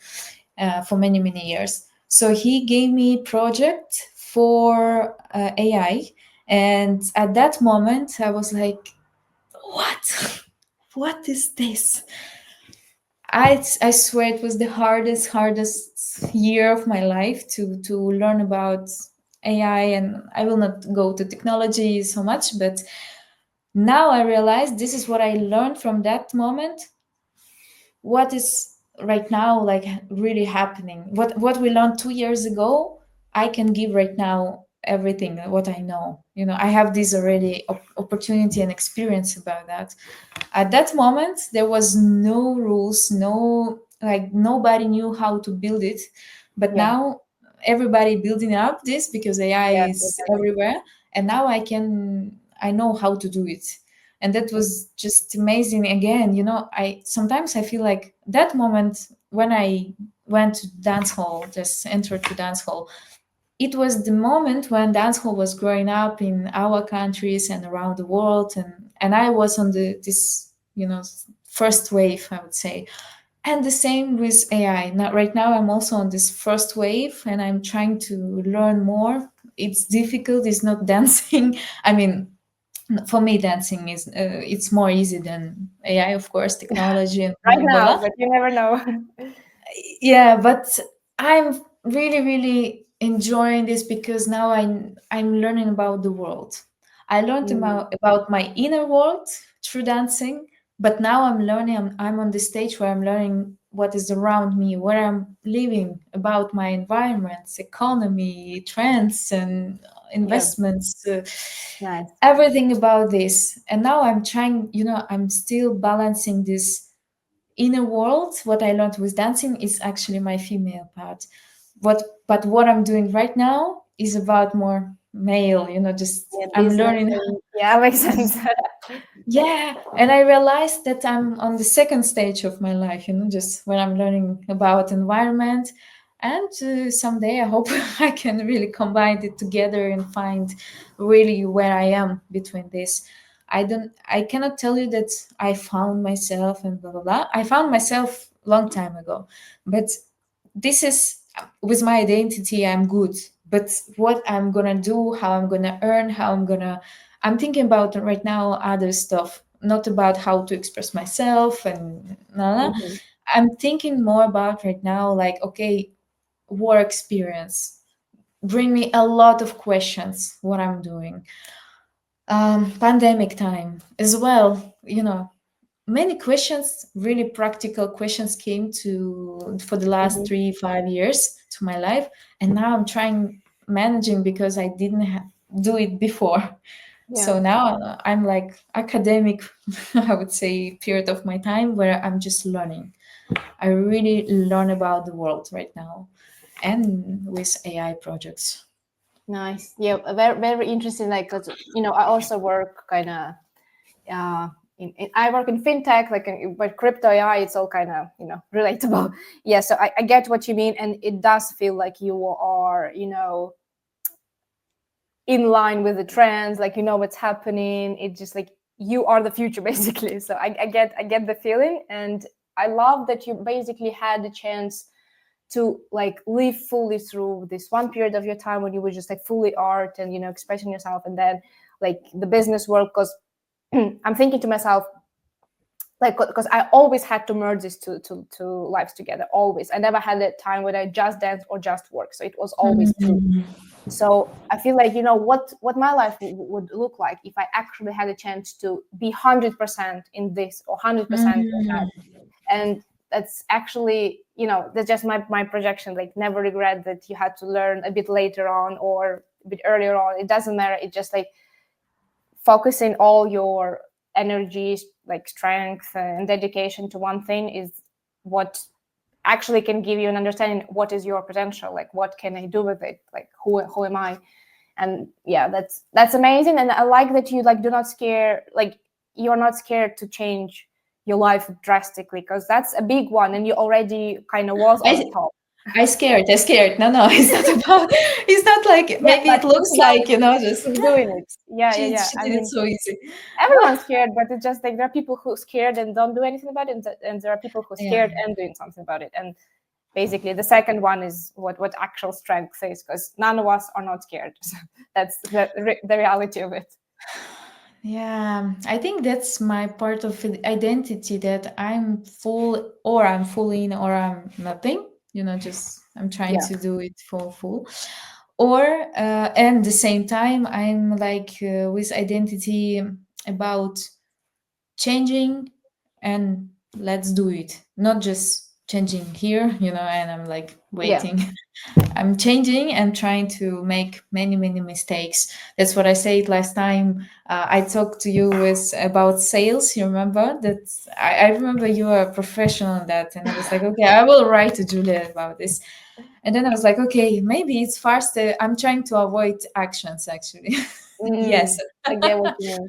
for many, many years. So he gave me project for AI. And at that moment, I was like, what? What is this? I swear it was the hardest year of my life to learn about AI, and I will not go to technology so much, but now I realize this is what I learned from that moment. What is right now like really happening? What we learned 2 years ago, I can give right now everything what I know. I have this already opportunity and experience about that. At that moment there was no rules, no, like nobody knew how to build it, but yeah, now everybody building up this because AI yeah, is everywhere, and now I know how to do it. And that was just amazing. Again, I sometimes I feel like that moment when I went to dance hall, just entered to dance hall, it was the moment when dancehall was growing up in our countries and around the world, and I was on this first wave, I would say. And the same with AI. Now, right now, I'm also on this first wave, and I'm trying to learn more. It's difficult. It's not dancing. I mean, for me, dancing is it's more easy than AI, of course, technology and right blah blah now, blah. but you never know. Yeah, but I'm really really enjoying this because now I'm learning about the world. I learned Mm, about my inner world through dancing, but now I'm learning. I'm on the stage where I'm learning what is around me, where I'm living, about my environments, economy, trends, and yeah, investments, nice. everything about this. And now I'm trying. I'm still balancing this inner world. What I learned with dancing is actually my female part. But what I'm doing right now is about more male. Just Yeah, I'm business. learning. And, yeah, makes sense. Yeah, and I realized that I'm on the second stage of my life. Just when I'm learning about environment, and someday I hope I can really combine it together and find really where I am between this. I cannot tell you that I found myself and blah blah blah. I found myself long time ago, but this is with my identity. I'm good, but what I'm gonna do, how I'm gonna earn, I'm thinking about right now other stuff, not about how to express myself and nah, nah. Mhm. I'm thinking more about right now, like, okay, work experience bring me a lot of questions what I'm doing. Pandemic time as well, many questions, really practical questions came to for the last Mhm. 3 5 years to my life, and now I'm trying managing because I didn't do it before. Yeah, So now I'm like academic, I would say, period of my time where I'm just learning. I really learn about the world right now, and with AI projects. nice. Yeah, very very interesting. Like, 'cause, I also work kind of I work in fintech, like but crypto AI, it's all kind of relatable. Yeah, so I get what you mean, and it does feel like you are in line with the trends, like what's happening. It's just like you are the future basically. So I get the feeling, and I love that you basically had the chance to like live fully through this one period of your time when you were just like fully art and expressing yourself, and then like the business world. Because I'm thinking to myself, like, because I always had to merge these two lives together. Always, I never had a time when I just dance or just work. So it was always two. So I feel like what my life would look like if I actually had a chance to be 100% in this or 100% in that. And that's actually that's just my projection. Like, never regret that you had to learn a bit later on or a bit earlier on. It doesn't matter. It's just like focusing all your energy, like strength and dedication to one thing is what actually can give you an understanding what is your potential, like what can I do with it, like who am I. And yeah, that's amazing. And I like that you like do not scare, like you're not scared to change your life drastically, because that's a big one, and you already kind of was on the top. I scared. No, it's not about. It's not like maybe But it looks like just keep doing it. Yeah, yeah, she yeah. I did it mean, so easy. everyone's scared, but it's just like there are people who scared and don't do anything about it, and there are people who scared and doing something about it. And basically the second one is what actual strength is, because none of us are not scared. So that's the reality of it. Yeah, I think that's my part of identity, that I'm full, or I'm full in, or I'm nothing. Just I'm trying to do it for full. Or and the same time, I'm like with identity about changing, and let's do it. Not just changing here, and I'm like waiting. I'm changing and trying to make many, many mistakes. That's what I said last time. I talked to you about sales. You remember that? I remember you are a professional in that, and I was like, okay, I will write to Julia about this. And then I was like, okay, maybe it's faster. I'm trying to avoid actions, actually. Yes. I get what you mean.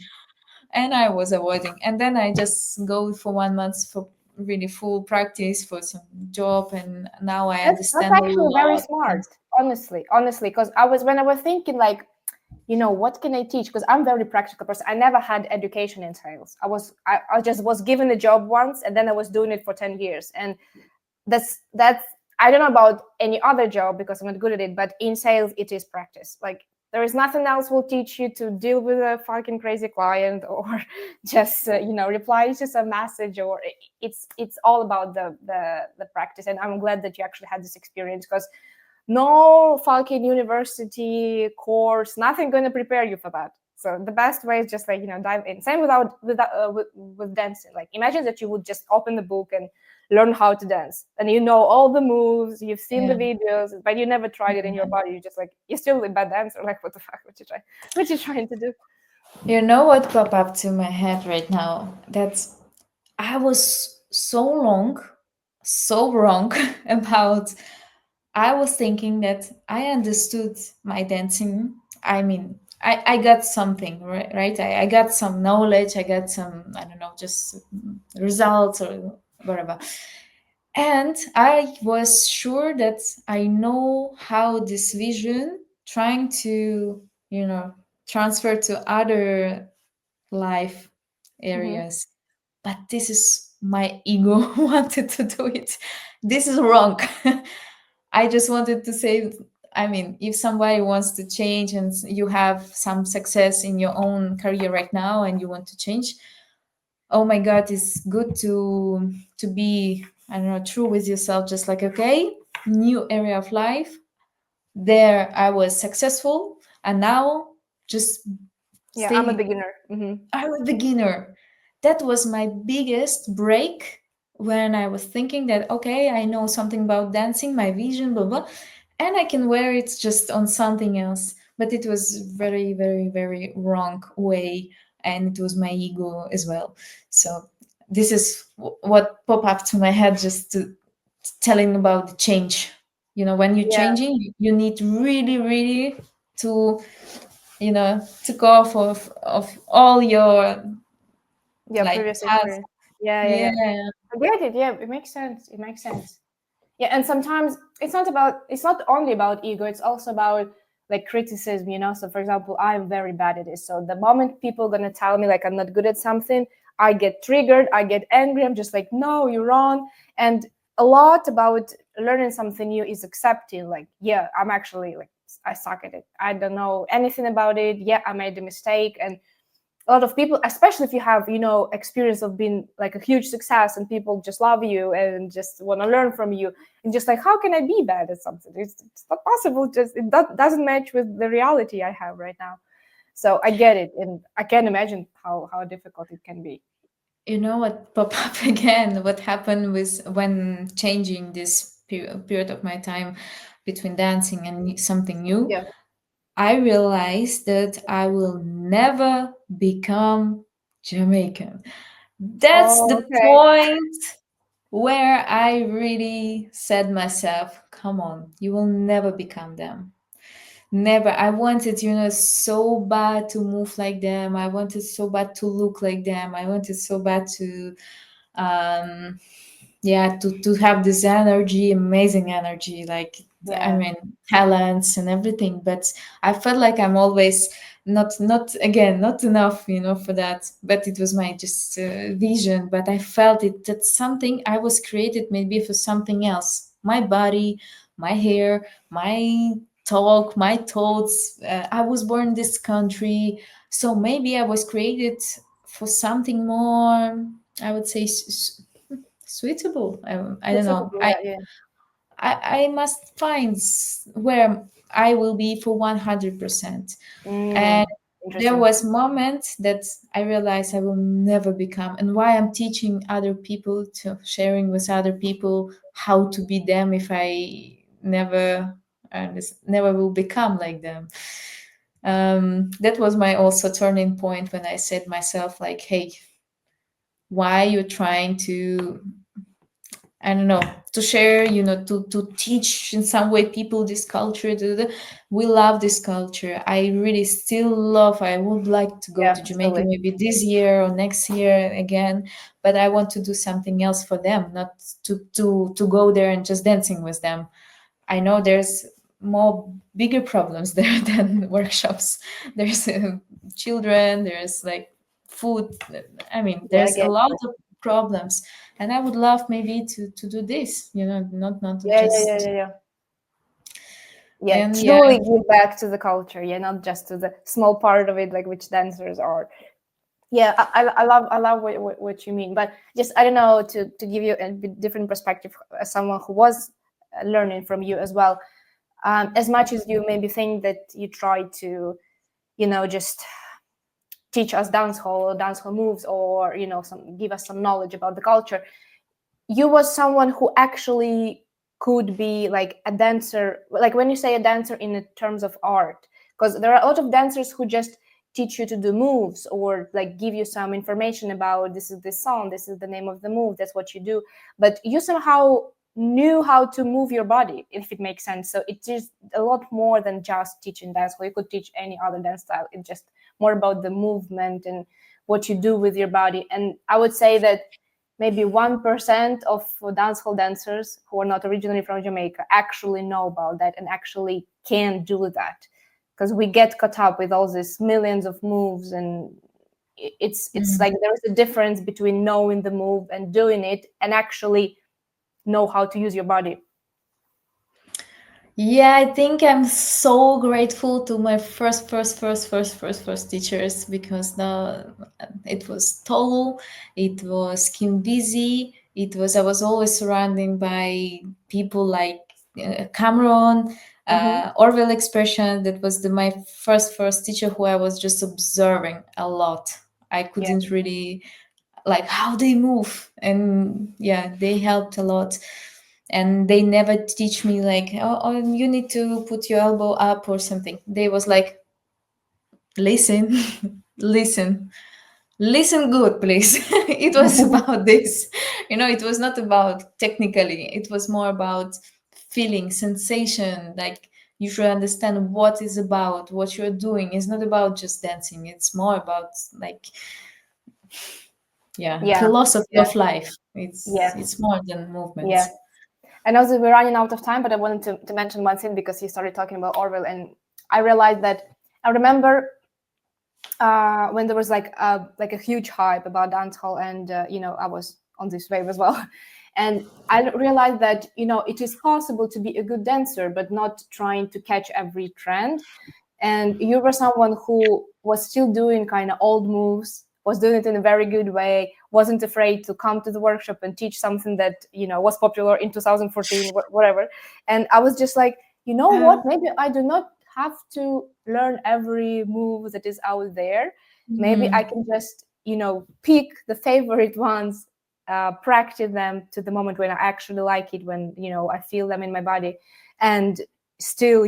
And I was avoiding. And then I just go for 1 month for really full practice for some job, and now I That's understand a actually very lot. smart, honestly, because when I was thinking like, what can I teach? Because I'm a very practical person. I never had education in sales. I just was given a job once, and then I was doing it for 10 years. And that's I don't know about any other job because I'm not good at it, but in sales it is practice. Like, there is nothing else will teach you to deal with a fucking crazy client, or just reply to some message, or it's all about the practice. And I'm glad that you actually had this experience, because no fucking university course, nothing going to prepare you for that. So the best way is just like dive in. Same with dancing. Like, imagine that you would just open the book and learn how to dance, and all the moves, you've seen the videos, but you never tried it in your body. You're still a bad dancer. Like, what the fuck, what you trying to do? You know what popped up to my head right now? That's I was so wrong about. I was thinking that I understood my dancing. I mean, I got something, right? I got some knowledge. I got some, I don't know, just results or whatever. And I was sure that I know how this vision trying to, transfer to other life areas. But this is my ego wanted to do it. This is wrong. I just wanted to say, I mean, if somebody wants to change and you have some success in your own career right now and you want to change, oh my God, it's good to be, I don't know, true with yourself. Just like, okay, new area of life. There I was successful, and now just I'm a stay. beginner. I'm a beginner. That was my biggest break, when I was thinking that, okay, I know something about dancing, my vision, blah, blah, and I can wear it just on something else. But it was very, very, very wrong way. And it was my ego as well. So this is what popped up to my head, just telling about the change. When you're Yeah. changing, you need really, really to, to go off of all your Yeah, like previous past. experience. Yeah, yeah, yeah. Yeah. I get it. Yeah, it makes sense. It makes sense. Yeah, and sometimes it's not only about ego, it's also about like criticism, you know. So for example, I'm very bad at this. So the moment people gonna tell me like I'm not good at something, I get triggered, I get angry, I'm just like, no, you're wrong. And a lot about learning something new is accepting, like, yeah, I'm actually like, I suck at it, I don't know anything about it, yeah, I made a mistake. And a lot of people, especially if you have, you know, experience of being like a huge success and people just love you and just want to learn from you, and just like, how can I be bad at something? It's not possible. Just doesn't match with the reality I have right now. So I get it, and I can imagine how difficult it can be. You know what pop up again? What happened with when changing this period of my time between dancing and something new? Yeah. I realized that I will never become Jamaican. That's Oh, the okay. point where I really said myself, come on, you will never become them. Never. I wanted, so bad to move like them. I wanted so bad to look like them. I wanted so bad to um yeah, to have this energy, amazing energy, like, I Yeah. mean, talents and everything. But I felt like I'm always not again, not enough, for that. But it was my just vision. But I felt it, that something I was created maybe for something else. My body, my hair, my talk, my thoughts. I was born in this country, so maybe I was created for something more, I would say, suitable. I don't It's know. suitable. I, Yeah, yeah. I must find where I will be for 100%. And there Interesting. was moment that I realized I will never become, and why I'm teaching other people, to sharing with other people how to be them, if I never will become like them. That was my also turning point when I said myself, like, hey, why you're trying to, I don't know, to share, to teach in some way people this culture. We love this culture. I really still love. I would like to go Yeah, to Jamaica totally. maybe this year or next year again, but I want to do something else for them, not to go there and just dancing with them. I know there's more bigger problems there than workshops. There's children. There's like food. I mean, Yeah, I there's a get lot it. of problems, and I would love maybe to do this. Not Yeah, yeah, yeah, just. yeah, yeah. Yeah, And yeah, truly give back to the culture. Yeah, not just to the small part of it, like which dancers are. Yeah, I love what you mean, but just I don't know, to give you a bit different perspective as someone who was learning from you as well. As much as you maybe think that you try to, you know, just teach us dancehall moves, or you know, some give us some knowledge about the culture, you was someone who actually could be like a dancer, like when you say a dancer in the terms of art, because there are a lot of dancers who just teach you to do moves, or like give you some information about this is this song, this is the name of the move, that's what you do, but you somehow knew how to move your body, if it makes sense. So it's just a lot more than just teaching dance. You could teach any other dance style, it's just more about the movement and what you do with your body. And I would say that maybe 1% of dancehall dancers who are not originally from Jamaica actually know about that and actually can do that. Because we get caught up with all these millions of moves, and it's mm. like there is a difference between knowing the move and doing it, and actually know how to use your body. Yeah, I think I'm so grateful to my first teachers, because it was tall, it was Kim Busy, it was I was always surrounded by people like Cameron, Mm-hmm. Orville Expression. That was my first teacher who I was just observing a lot. I Yeah. couldn't really like how they move, and yeah, they helped a lot. And they never teach me like, oh, you need to put your elbow up or something. They was like, listen, listen, listen good, please. It was about this, it was not about technically, it was more about feeling, sensation. Like, you should understand what is about what you're doing. It's not about just dancing, it's more about like Yeah, philosophy yeah, of life. It's yeah, it's more than movements. yeah. And also, we're running out of time, but I wanted to mention one thing because he started talking about Orwell, and I realized that I remember when there was like a huge hype about dancehall, and I was on this wave as well, and I realized that it is possible to be a good dancer, but not trying to catch every trend. And you were someone who was still doing kind of old moves, was doing it in a very good way, wasn't afraid to come to the workshop and teach something that was popular in 2014, whatever. And I was just like, you know Uh, what, maybe I do not have to learn every move that is out there. Maybe I mhm. can just pick the favorite ones, practice them to the moment when I actually like it, when I feel them in my body, and still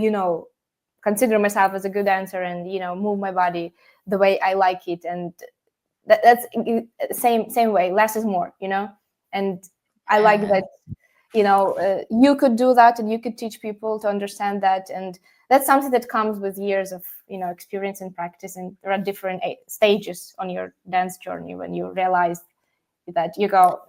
consider myself as a good dancer, and move my body the way I like it. And that's same way, less is more. And I like Uh, that you could do that, and you could teach people to understand that. And that's something that comes with years of experience and practice. And there are different stages on your dance journey when you realize that you go,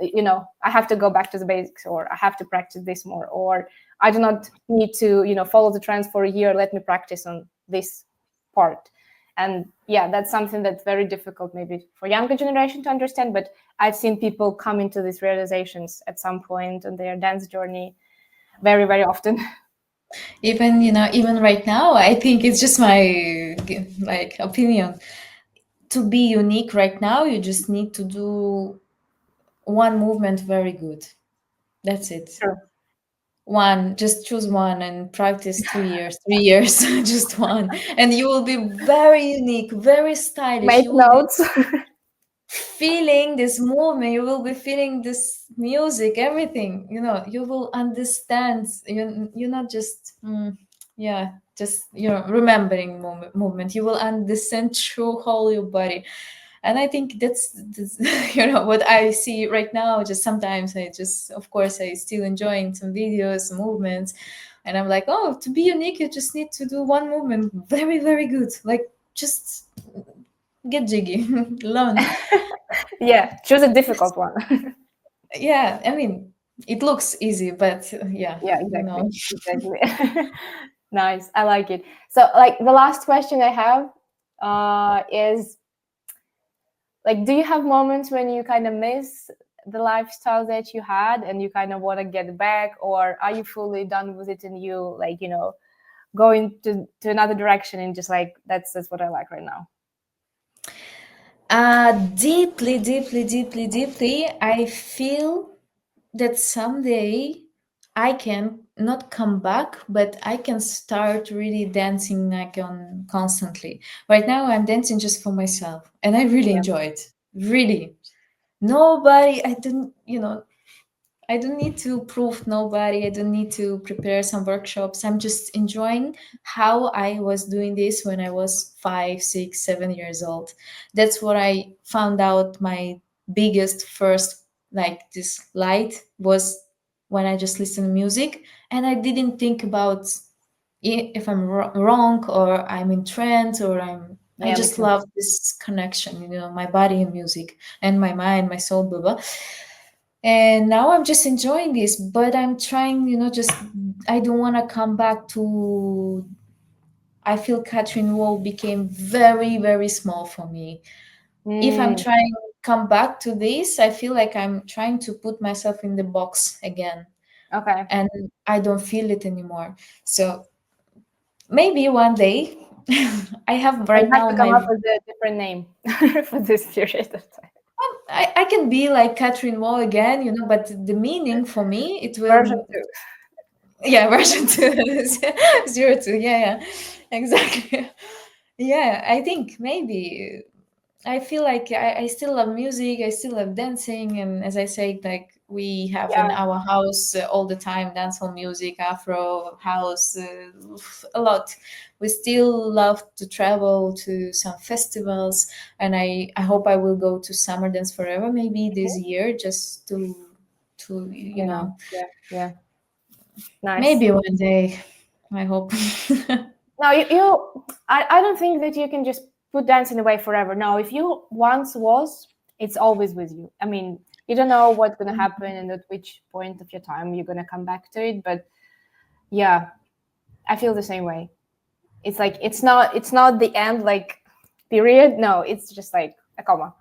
I have to go back to the basics, or I have to practice this more, or I do not need to follow the trends for a year, let me practice on this part. And yeah, that's something that's very difficult maybe for younger generation to understand, but I've seen people come into these realizations at some point on their dance journey very, very often. Even even right now, I think it's just my like opinion. To be unique right now, you just need to do one movement very good. That's it. True. One, just choose one and practice 2 years, 3 years, just one, and you will be very unique, very stylish. Make You will be notes. feeling this movement, you will be feeling this music, everything. You will understand. You're not just yeah, just remembering movement. You will understand through whole your body. And I think that's what I see right now. Just sometimes I just, of course, I still enjoying some videos, some movements, and I'm like, oh, to be unique you just need to do one movement very, very good, like just get jiggy. Learn. Yeah, choose a difficult one. Yeah, I mean, it looks easy, but yeah, Yeah, you exactly, know. exactly. Nice, I like it. So like the last question I have is like, do you have moments when you kind of miss the lifestyle that you had and you kind of want to get back, or are you fully done with it and you like going to another direction and just like that's what I like right now? Deeply, deeply, deeply, deeply, I feel that someday I can not come back, but I can start really dancing like on constantly. Right now, I'm dancing just for myself, and I really Yeah. enjoy it. Really, nobody. I don't need to prove nobody. I don't need to prepare some workshops. I'm just enjoying how I was doing this when I was 5, 6, 7 years old. That's what I found out. My biggest first like this light was when I just listened to music, and I didn't think about if I'm wrong or I'm in trend or I Yeah, me just too. love this connection, my body and music and my mind, my soul, blah blah. And now I'm just enjoying this, but I'm trying, just I don't want to come back to. I feel Katrin WOW became very, very small for me. If I'm Mm, trying to come back to this, I feel like I'm trying to put myself in the box again, okay. and I don't feel it anymore. So maybe one day, I have So you right have now to come my. up with a different name for this period of time. I can be like Katrin WOW again, but the meaning for me, it Version will. 2. Yeah, version 2. 02. Yeah, yeah, exactly. Yeah, I think maybe I feel like I still love music, I still love dancing, and as I say, like we have in Yeah. our house all the time dancehall music, Afro house, a lot. We still love to travel to some festivals, and I hope I will go to Summer Dance Forever maybe this Mhm. year, just to Yeah, yeah. Nice. maybe one day. I hope. Now I don't think that you can just put dancing away forever. No, if you once was it's always with you. I mean, you don't know what's going to happen and at which point of your time you're going to come back to it, but yeah, I feel the same way. It's like it's not the end, like, period. No, it's just like a comma.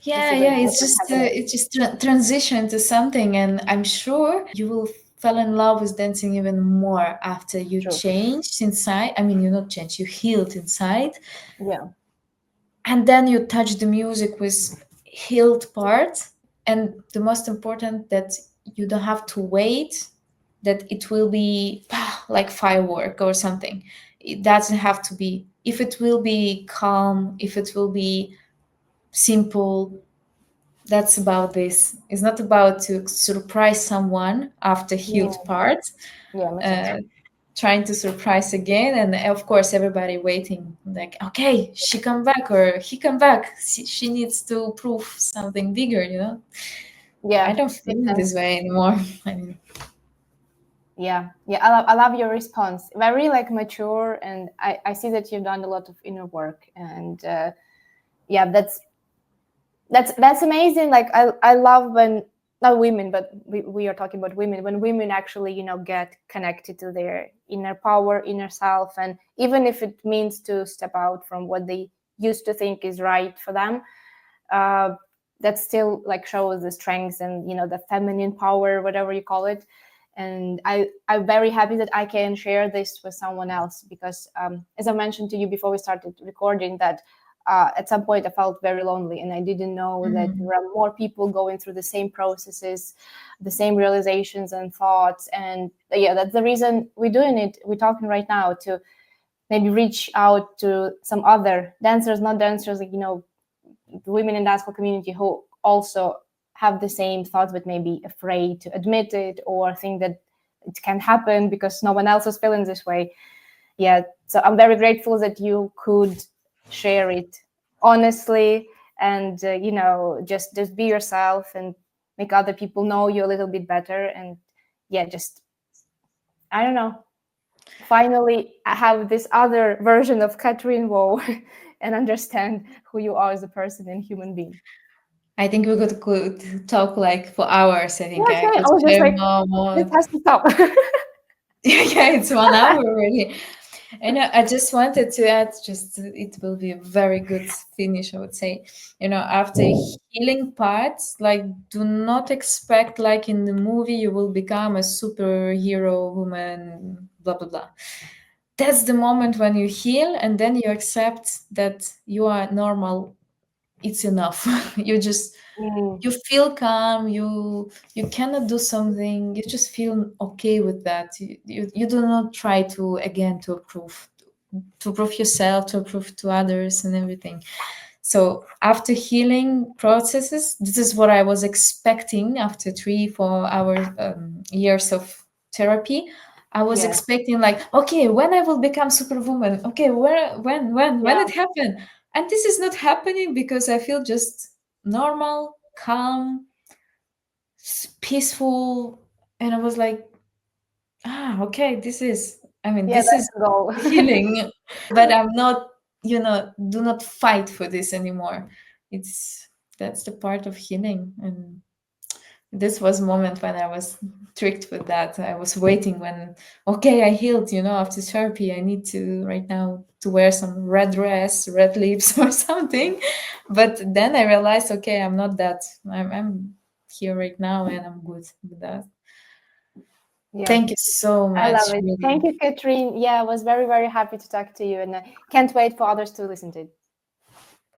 Yeah, It's like yeah, it's what's just happening. transition to something, and I'm sure you will fall in love with dancing even more after you True. changed inside. I mean, you not changed, you healed inside, Yeah. and then you touch the music with healed part. And the most important, that you don't have to wait that it will be like firework or something. It doesn't have to be. If it will be calm, if it will be simple, that's about this. It's not about to surprise someone after healed Yeah. part, Yeah, makes sense. uh, trying to surprise again, and of course everybody waiting like, okay, she come back or he come back. She needs to prove something bigger, you know. I Yeah, don't makes feel sense. this way anymore. I mean, Yeah, yeah, I love your response. Very like mature, and I see that you've done a lot of inner work, and yeah, that's amazing. Like I love when, not women, but we are talking about women, when women actually, get connected to their inner power, inner self, and even if it means to step out from what they used to think is right for them, uh, that still like shows the strengths and the feminine power, whatever you call it. And I'm very happy that I can share this with someone else, because as I mentioned to you before we started recording, that at some point I felt very lonely, and I didn't know that mm, there are more people going through the same processes, the same realizations and thoughts. And yeah, that's the reason we're doing it. We're talking right now to maybe reach out to some other dancers, not dancers, like, women in dancehall community who also have the same thoughts, but maybe afraid to admit it or think that it can happen because no one else is feeling this way. Yeah, so I'm very grateful that you could share it honestly, and just be yourself and make other people know you a little bit better. And yeah, just, I don't know, finally I have this other version of Katrin WOW and understand who you are as a person and human being. I think we could talk like for hours. I Yeah, think I okay. could I was just share like, more. this has to stop. Yeah, it's 1 hour already. And I just wanted to add, just it will be a very good finish, I would say. After healing parts, like, do not expect like in the movie you will become a superhero woman, blah blah blah. That's the moment when you heal, and then you accept that you are normal. It's enough. you just Mm, you feel calm, you cannot do something, you just feel okay with that. You do not try to again to prove yourself, to prove to others and everything. So after healing processes, this is what I was expecting after 3-4 hours years of therapy. I was yeah, expecting like, okay, when I will become superwoman, okay, where when yeah, it happened. And this is not happening because I feel just normal, calm, peaceful. And I was like, okay, yeah. this That's is the goal. healing. But I'm not, do not fight for this anymore. It's That's the part of healing. And this was a moment when I was tricked with that. I was waiting when, okay, I healed, after therapy, I need to right now to wear some red dress, red lips or something. But then I realized, okay, I'm not that. I'm here right now and I'm good with that. Yeah, Thank you so I love much, it. Thank really. you, Katrin. Yeah, I was very, very happy to talk to you, and I can't wait for others to listen to it.